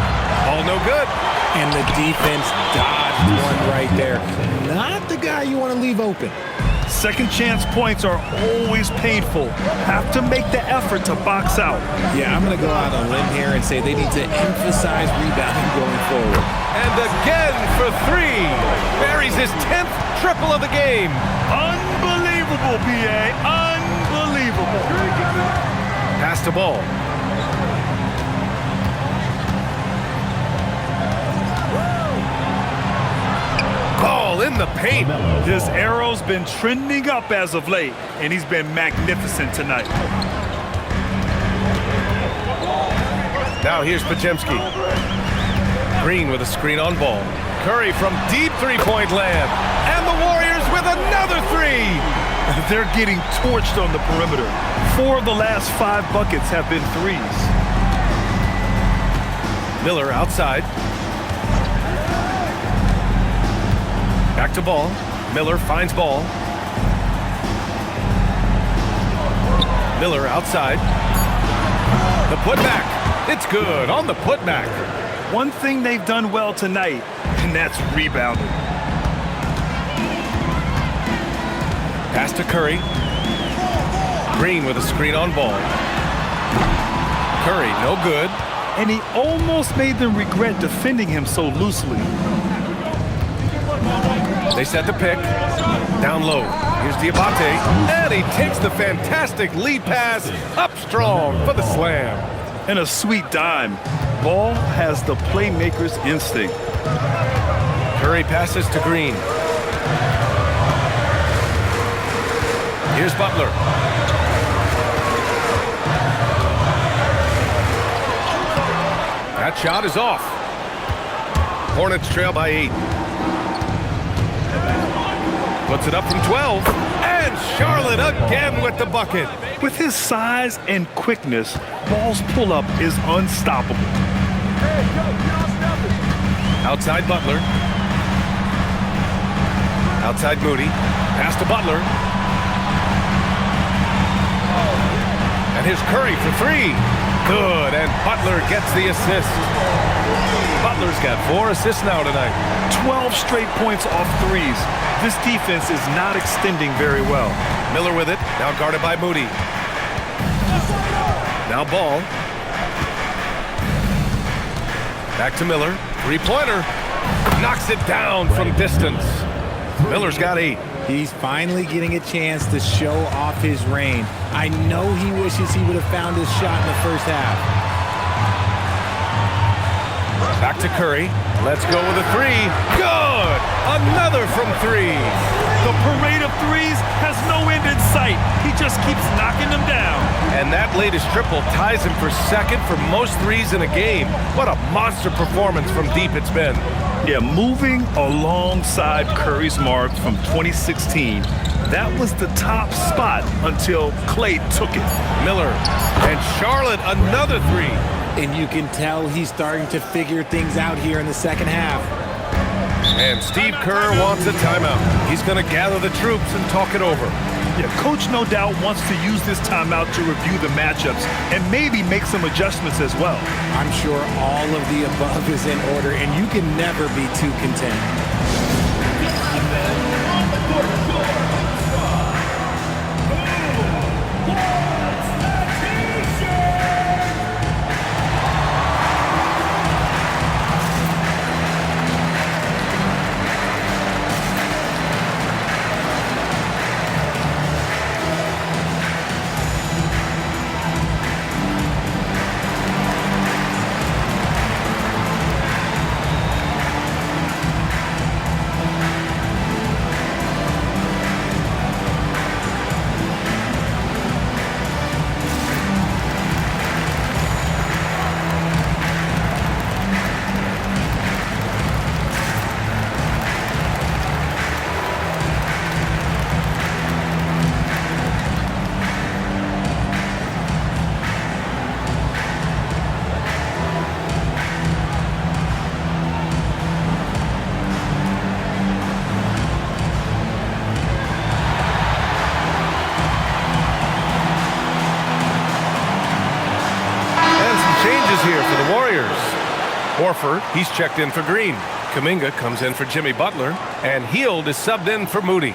All no good. And the defense dodged one right there. Not the guy you want to leave open. Second chance points are always painful. Have to make the effort to box out. Yeah, I'm going to go out on a limb here and say they need to emphasize rebounding going forward. And again for 3. Buries his 10th triple of the game. Unbelievable, B.A. Unbelievable. Pass to Ball. Ball in the paint. His arrow's been trending up as of late, and he's been magnificent tonight. Now here's Podziemski. Green with a screen on Ball. Curry from deep three-point land. And the Warriors with another 3. They're getting torched on the perimeter. 4 of the last 5 buckets have been threes. Miller outside. Back to Ball. Miller finds Ball. Miller outside. The putback. It's good on the putback. One thing they've done well tonight, and that's rebounding. Pass to Curry. Green with a screen on Ball. Curry, no good. And he almost made them regret defending him so loosely. They set the pick. Down low. Here's Diabate. And he takes the fantastic lead pass up strong for the slam. And a sweet dime. Ball has the playmaker's instinct. Curry passes to Green. Here's Butler. That shot is off. Hornets trail by 8. Puts it up from 12. And Charlotte again with the bucket. With his size and quickness, Ball's pull-up is unstoppable. Outside Butler. Outside Moody. Pass to Butler. And here's Curry for 3. Good, and Butler gets the assist. Butler's got 4 assists now tonight. 12 straight points off threes. This defense is not extending very well. Miller with it, now guarded by Moody. Now Ball. Back to Miller, 3-pointer. Knocks it down from distance. Miller's got 8. He's finally getting a chance to show off his range. I know he wishes he would have found his shot in the first half. Back to Curry. Let's go with a 3. Good! Another from 3. The parade of threes has no end in sight. He just keeps knocking them down. And that latest triple ties him for second for most threes in a game. What a monster performance from deep it's been. Yeah, moving alongside Curry's mark from 2016. That was the top spot until Clay took it. Miller and Charlotte another 3. And you can tell he's starting to figure things out here in the second half. And Steve Kerr wants a timeout. He's going to gather the troops and talk it over. Yeah, Coach no doubt wants to use this timeout to review the matchups and maybe make some adjustments as well. I'm sure all of the above is in order, and you can never be too content. here for the Warriors. Horford, he's checked in for Green. Kuminga comes in for Jimmy Butler. And Hield is subbed in for Moody.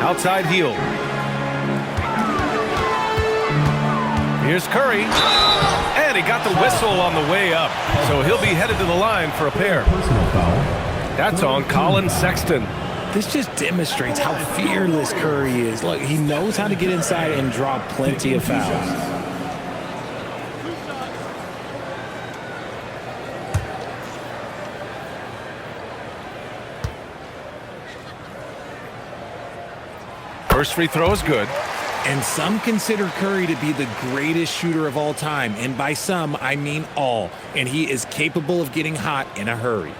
Outside Hield. Here's Curry. And he got the whistle on the way up. So he'll be headed to the line for a pair. Personal foul. That's on Colin Sexton. This just demonstrates how fearless Curry is. Look, he knows how to get inside and draw plenty of fouls. First free throw is good. And some consider Curry to be the greatest shooter of all time. And by some, I mean all. And he is capable of getting hot in a hurry.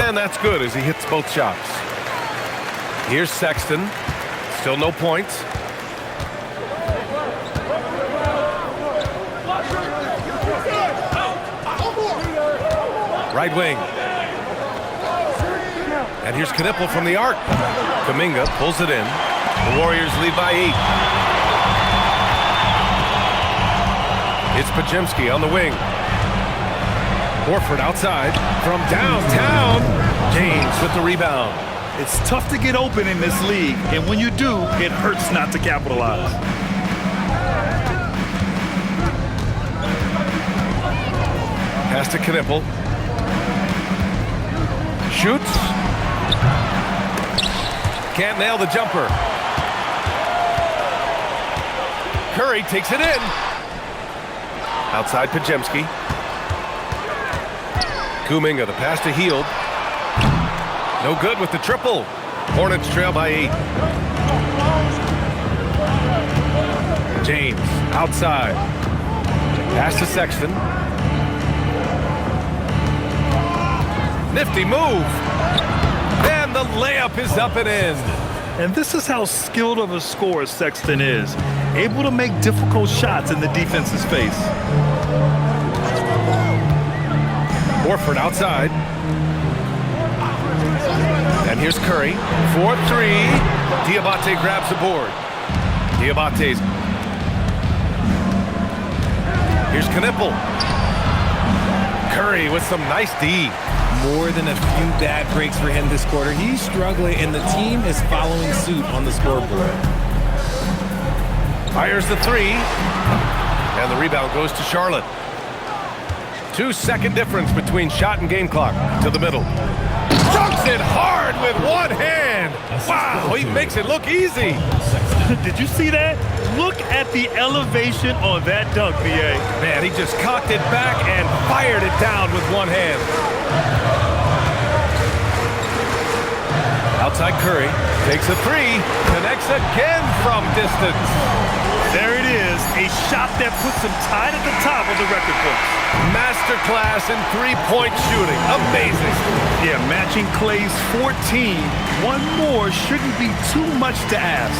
And that's good as he hits both shots. Here's Sexton. Still no points. Right wing. And here's Knipple from the arc. Kuminga pulls it in. The Warriors lead by 8. It's Pajemski on the wing. Horford outside from downtown. James with the rebound. It's tough to get open in this league, and when you do, it hurts not to capitalize. Pass to Knipple. Shoots. Can't nail the jumper. Curry takes it in. Outside Pajemski. Kuminga, the pass to Hield. No good with the triple. Hornets trail by 8. James outside. Pass to Sexton. Nifty move. And the layup is up and in. And this is how skilled of a scorer Sexton is. Able to make difficult shots in the defense's face. Horford outside. And here's Curry. 4-3. Diabate grabs the board. Diabate's. Here's Knipple. Curry with some nice D. More than a few bad breaks for him this quarter. He's struggling, and the team is following suit on the scoreboard. Fires the 3. And the rebound goes to Charlotte. 2-second difference between shot and game clock. To the middle. Dunks it hard with one hand. Wow, he makes it look easy. Did you see that? Look at the elevation on that dunk, B.A. Man, he just cocked it back and fired it down with one hand. Outside Curry. Takes a 3. Connects again from distance. There it is, a shot that puts him tied at the top of the record books. Masterclass in three-point shooting. Amazing. Yeah, matching Clay's 14. One more shouldn't be too much to ask.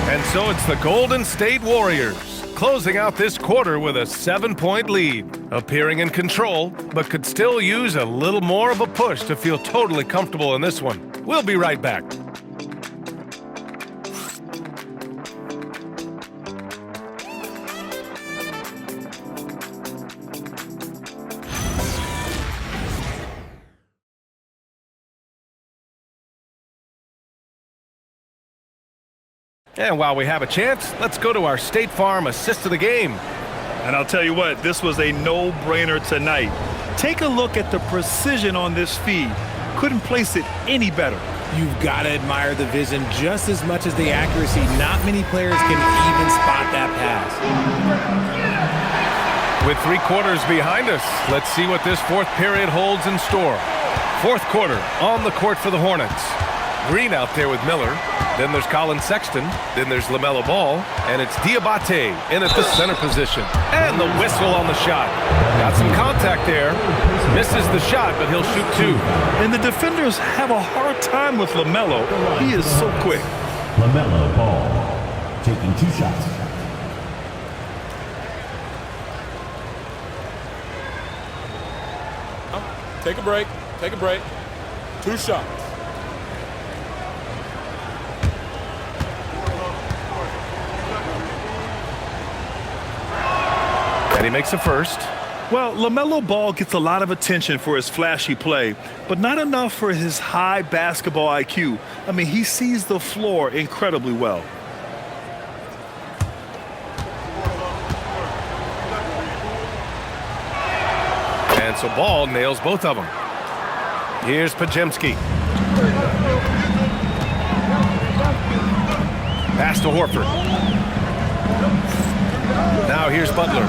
And so it's the Golden State Warriors closing out this quarter with a 7-point lead. Appearing in control, but could still use a little more of a push to feel totally comfortable in this one. We'll be right back. And while we have a chance, let's go to our State Farm assist of the game. And I'll tell you what, this was a no-brainer tonight. Take a look at the precision on this feed. Couldn't place it any better. You've got to admire the vision just as much as the accuracy. Not many players can even spot that pass. With 3 quarters behind us, let's see what this fourth period holds in store. Fourth quarter on the court for the Hornets. Green out there with Miller. Then there's Colin Sexton. Then there's LaMelo Ball. And it's Diabate in at the center position. And the whistle on the shot. Got some contact there. Misses the shot, but he'll shoot 2. And the defenders have a hard time with LaMelo. He is so quick. LaMelo Ball, taking 2 shots. Take a break. Take a break. 2 shots. And he makes the first. Well, LaMelo Ball gets a lot of attention for his flashy play, but not enough for his high basketball IQ. I mean, he sees the floor incredibly well. And so Ball nails both of them. Here's Pajemski. Pass to Horford. Now here's Butler.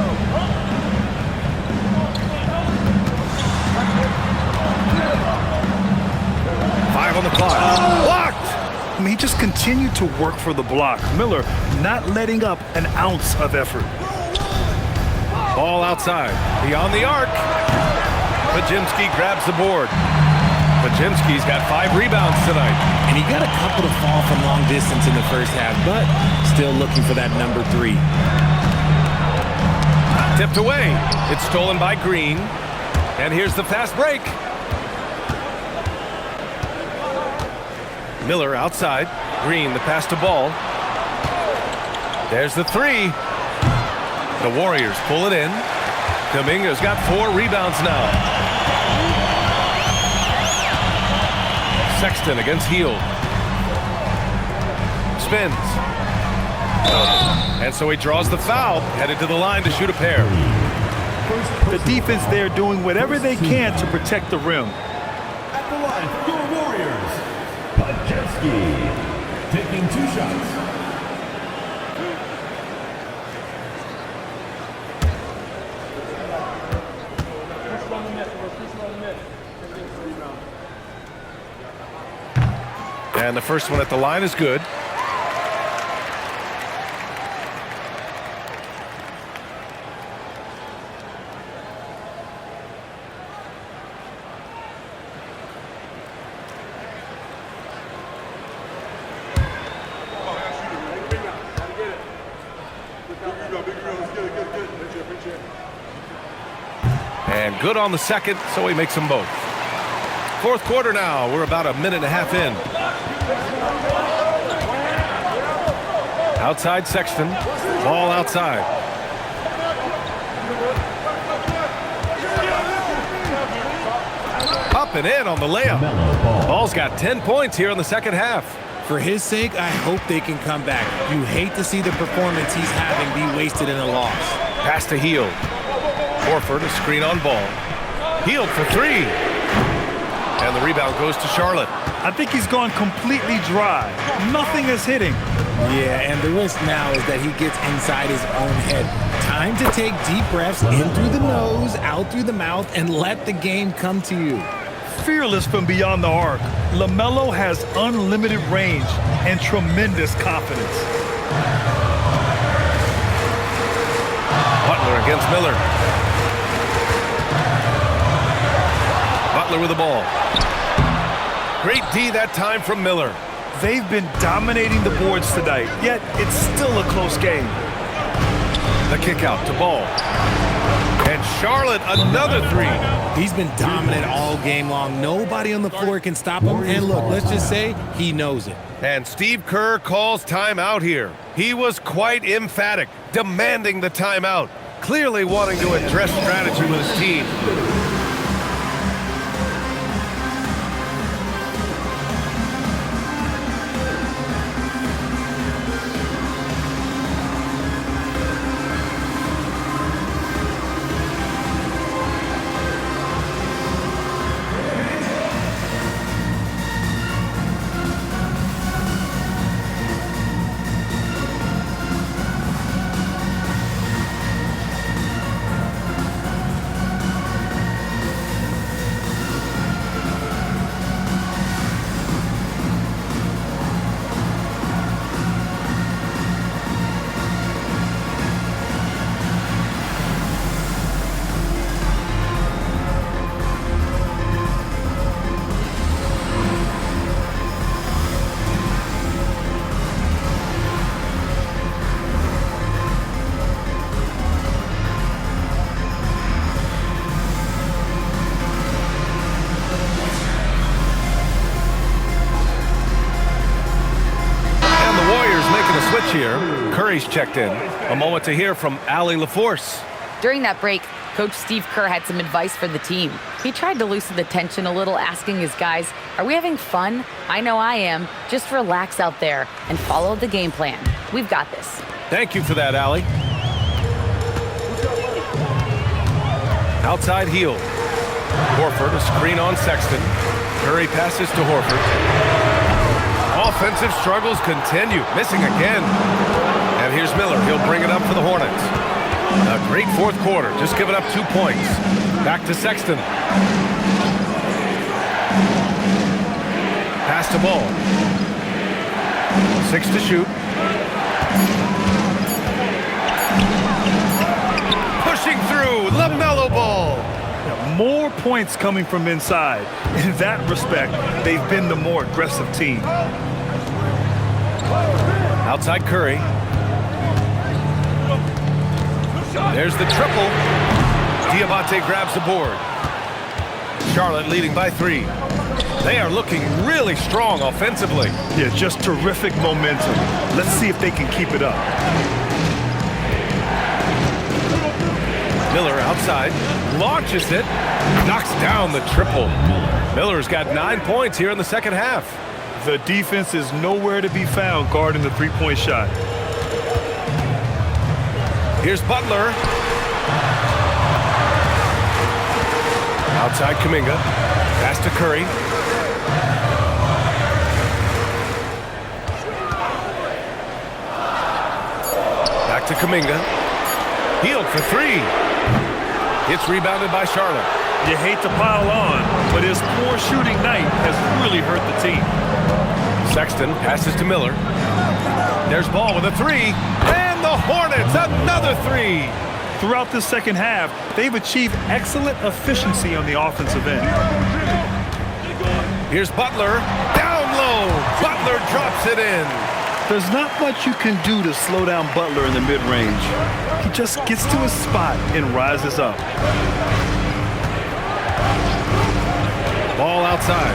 Five on the clock. Blocked! I mean, he just continued to work for the block. Miller not letting up an ounce of effort. Ball outside. Beyond the arc. Pajemski grabs the board. Pajemski's got 5 rebounds tonight. And he got a couple to fall from long distance in the first half, but still looking for that number 3. Tipped away. It's stolen by Green. And here's the fast break. Miller outside. Green, the pass to Ball. There's the 3. The Warriors pull it in. Dominguez got 4 rebounds now. Sexton against Hield. Spins. And so he draws the foul, headed to the line to shoot a pair. The defense there doing whatever they can to protect the rim. At the line, your Warriors, Pajemski, taking 2 shots. And the first one at the line is good. And good on the second, so he makes them both. Fourth quarter now. We're about a minute and a half in. Outside Sexton. Ball outside. Up and in on the layup. Ball's got 10 points here in the second half. For his sake, I hope they can come back. You hate to see the performance he's having be wasted in a loss. Pass to Hield. Horford, a screen on Ball. Hield for 3. And the rebound goes to Charlotte. I think he's gone completely dry. Nothing is hitting. Yeah, and the risk now is that he gets inside his own head. Time to take deep breaths in through the nose, out through the mouth, and let the game come to you. Fearless from beyond the arc, LaMelo has unlimited range and tremendous confidence. Butler against Miller. Butler with the ball. Great D that time from Miller. They've been dominating the boards tonight, yet it's still a close game. The kick out to Ball. And Charlotte, another 3. He's been dominant all game long. Nobody on the floor can stop him. And look, let's just say he knows it. And Steve Kerr calls timeout here. He was quite emphatic, demanding the timeout, clearly wanting to address strategy with his team. switch here. Curry's checked in. A moment to hear from Allie LaForce. During that break, Coach Steve Kerr had some advice for the team. He tried to loosen the tension a little, asking his guys, are we having fun? I know I am. Just relax out there and follow the game plan. We've got this. Thank you for that, Allie. Outside heel. Horford, a screen on Sexton. Curry passes to Horford. Offensive struggles continue. Missing again. And here's Miller. He'll bring it up for the Hornets. A great fourth quarter. Just giving up 2 points. Back to Sexton. Pass to Ball. 6 to shoot. Pushing through. LaMelo Ball. More points coming from inside. In that respect, they've been the more aggressive team. Outside Curry. There's the triple. Diabate grabs the board. Charlotte leading by 3. They are looking really strong offensively. Yeah, just terrific momentum. Let's see if they can keep it up. Miller outside, launches it, knocks down the triple. Miller's got 9 points here in the second half. The defense is nowhere to be found guarding the three-point shot. Here's Butler. Outside Kuminga. Pass to Curry. Back to Kuminga. Healed for 3. It's rebounded by Charlotte. You hate to pile on, but his poor shooting night has really hurt the team. Sexton passes to Miller. There's Ball with a 3. And the Hornets, another 3. Throughout the second half, they've achieved excellent efficiency on the offensive end. Here's Butler. Down low. Butler drops it in. There's not much you can do to slow down Butler in the mid-range. He just gets to his spot and rises up. Ball outside.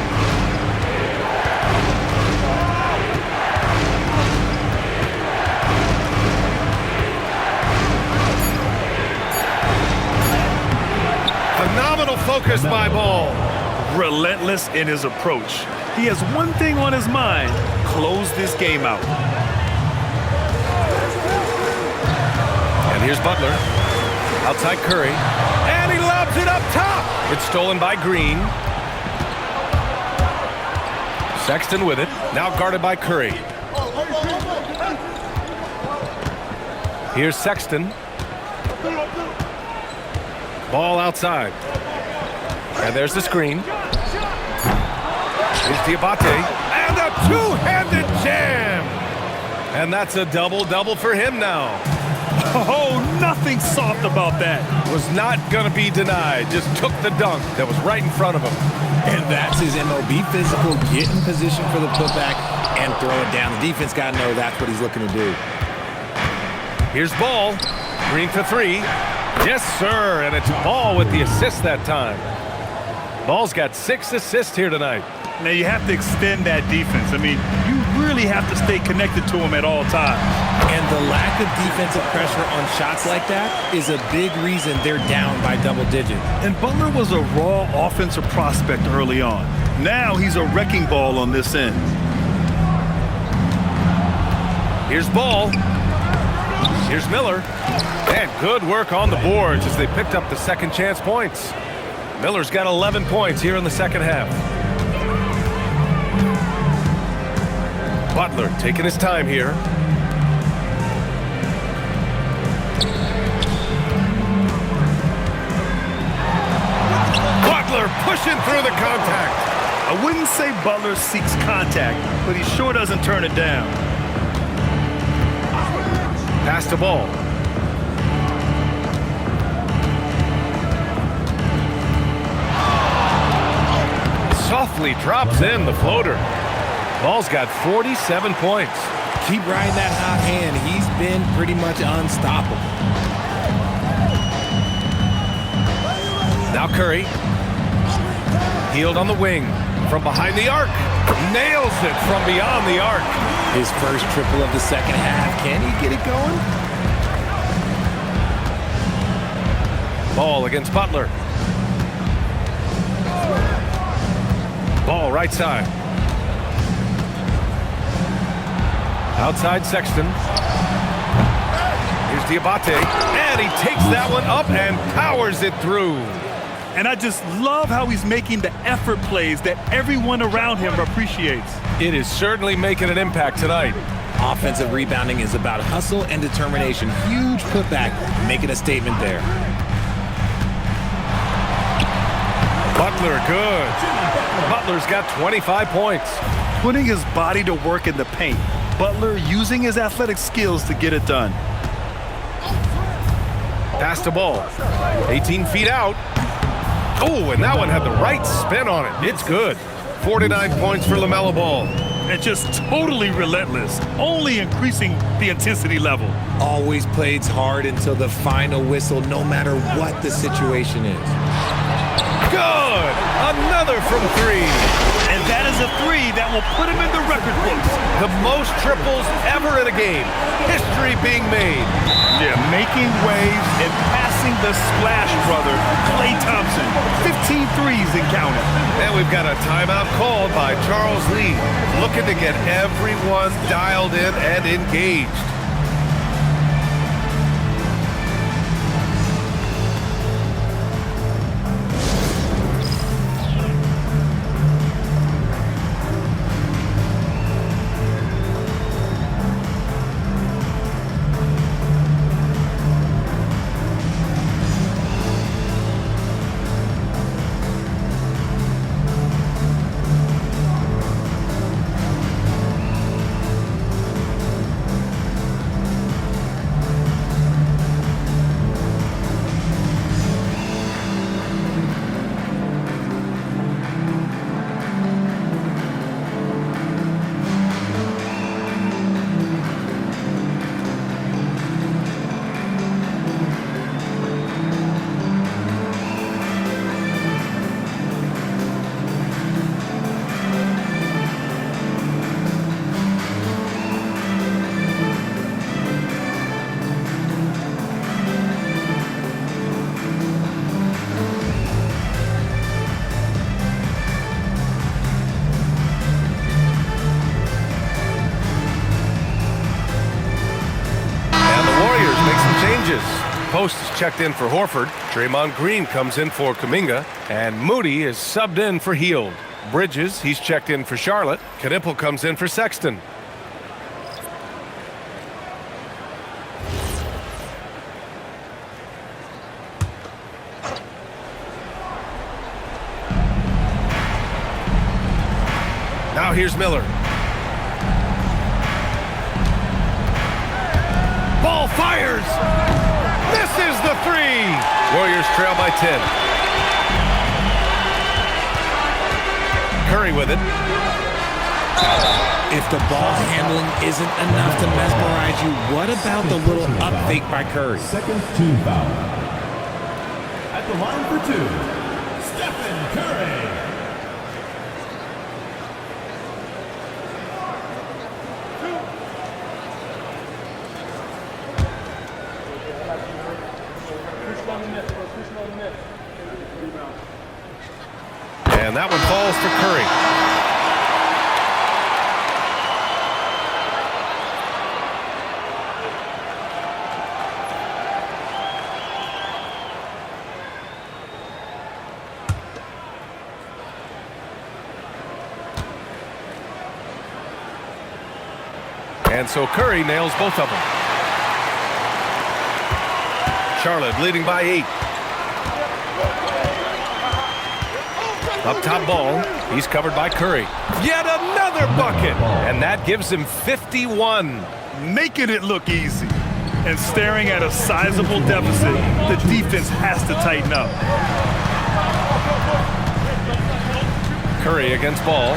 Phenomenal focus by Ball. Relentless in his approach. He has one thing on his mind: close this game out. And here's Butler. Outside Curry. And he lobs it up top. It's stolen by Green. Sexton with it. Now guarded by Curry. Here's Sexton. Ball outside. And there's the screen. Here's Diabate. And a two-handed jam. And that's a double-double for him now. Oh, nothing soft about that. Was not going to be denied. Just took the dunk that was right in front of him. And that's his MLB physical. Get in position for the putback and throw it down. The defense got to know that's what he's looking to do. Here's Ball. Green for 3. Yes, sir. And it's Ball with the assist that time. Ball's got 6 assists here tonight. Now, you have to extend that defense. I mean, you really have to stay connected to him at all times. And the lack of defensive pressure on shots like that is a big reason they're down by double digits. And Butler was a raw offensive prospect early on. Now he's a wrecking ball on this end. Here's Ball. Here's Miller. And good work on the boards as they picked up the second chance points. Miller's got 11 points here in the second half. Butler taking his time here. Butler pushing through the contact. I wouldn't say Butler seeks contact, but he sure doesn't turn it down. Pass the ball. Softly drops in the floater. Ball's got 47 points. Keep riding that hot hand. He's been pretty much unstoppable. Now Curry. Healed on the wing. from behind the arc. Nails it from beyond the arc. His first triple of the second half. Can he get it going? Ball against Butler. Ball right side. Outside Sexton. Here's Diabate. And he takes that one up and powers it through. And I just love how he's making the effort plays that everyone around him appreciates. It is certainly making an impact tonight. Offensive rebounding is about hustle and determination. Huge putback, making a statement there. Butler, good. Butler's got 25 points. Putting his body to work in the paint. Butler using his athletic skills to get it done. Pass the ball. 18 feet out. Oh, and that one had the right spin on it. It's good. 49 points for LaMelo Ball. And just totally relentless, only increasing the intensity level. Always plays hard until the final whistle, no matter what the situation is. Good! Another from three. And that is a three that will put him in the record books. The most triples ever in a game. History being made. Yeah, making waves and passing the splash brother, Klay Thompson. 15 threes and counting. And we've got a timeout called by Charles Lee, looking to get everyone dialed in and engaged. Post is checked in for Horford. Draymond Green comes in for Kuminga. And Moody is subbed in for Hield. Bridges, he's checked in for Charlotte. Knipple comes in for Sexton. Now here's Miller. Ball fires! This is the three! Warriors trail by 10. Curry with it. If the ball handling isn't enough to mesmerize you, what about the little up fake by Curry? Second team foul. At the line for two, Stephen Curry. And that one falls for Curry. And so Curry nails both of them. Charlotte leading by 8. Up top Ball. He's covered by Curry. Yet another bucket. And that gives him 51. Making it look easy. And staring at a sizable deficit, the defense has to tighten up. Curry against Ball.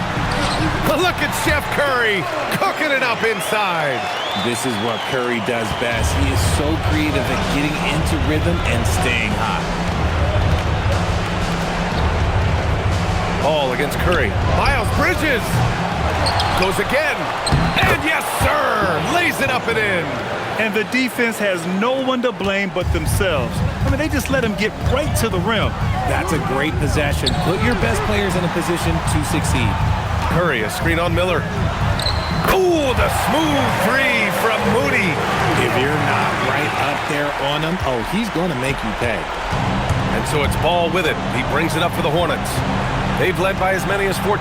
Look at Chef Curry cooking it up inside. This is what Curry does best. He is so creative at getting into rhythm and staying hot. Ball against Curry. Miles Bridges goes again. And yes, sir! Lays it up and in. And the defense has no one to blame but themselves. I mean, they just let him get right to the rim. That's a great possession. Put your best players in a position to succeed. Curry, a screen on Miller. Ooh, the smooth three from Moody. If you're not right up there on him, oh, he's going to make you pay. And so it's Ball with it. He brings it up for the Hornets. They've led by as many as 14.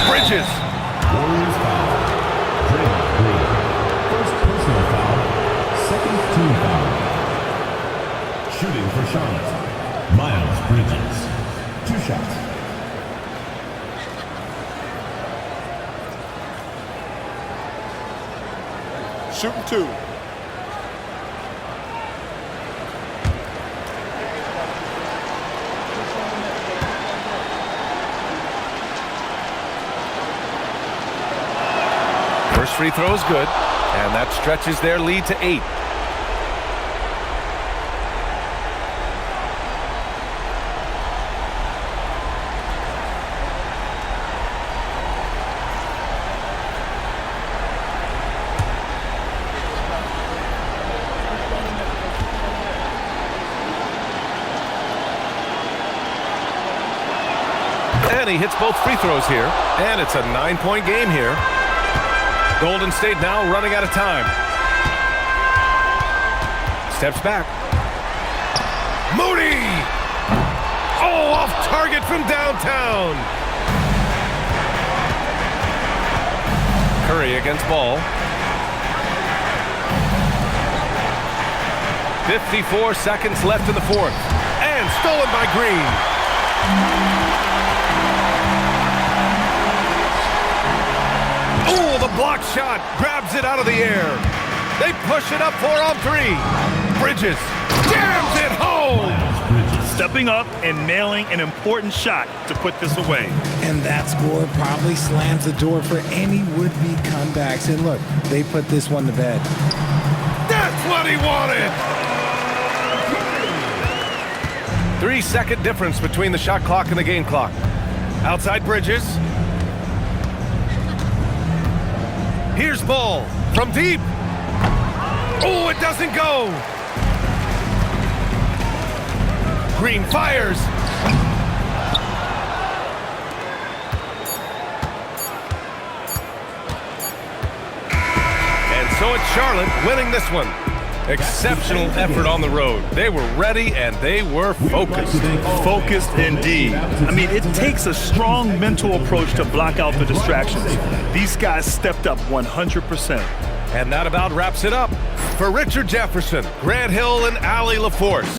Bridges. Warriors foul. Draymond Green. First personal foul. Second team foul. Shooting for Charlotte. Miles Bridges. 2 shots. Shooting 2. First free throw is good, and that stretches their lead to 8. And he hits both free throws here, and it's a 9-point game here. Golden State now running out of time. Steps back. Moody! Oh, off target from downtown. Curry against Ball. 54 seconds left in the fourth. And stolen by Green. Oh, the block shot grabs it out of the air. They push it up 4-on-3. Bridges jams it home. Stepping up and nailing an important shot to put this away. And that score probably slams the door for any would-be comebacks. And look, they put this one to bed. That's what he wanted. 3-second difference between the shot clock and the game clock. Outside Bridges. Here's Ball from deep. Oh, it doesn't go. Green fires. And so it's Charlotte winning this one. Exceptional effort on the road. They were ready and they were focused. Focused indeed. I mean, it takes a strong mental approach to block out the distractions. These guys stepped up 100%. And that about wraps it up. For Richard Jefferson, Grant Hill, and Allie LaForce.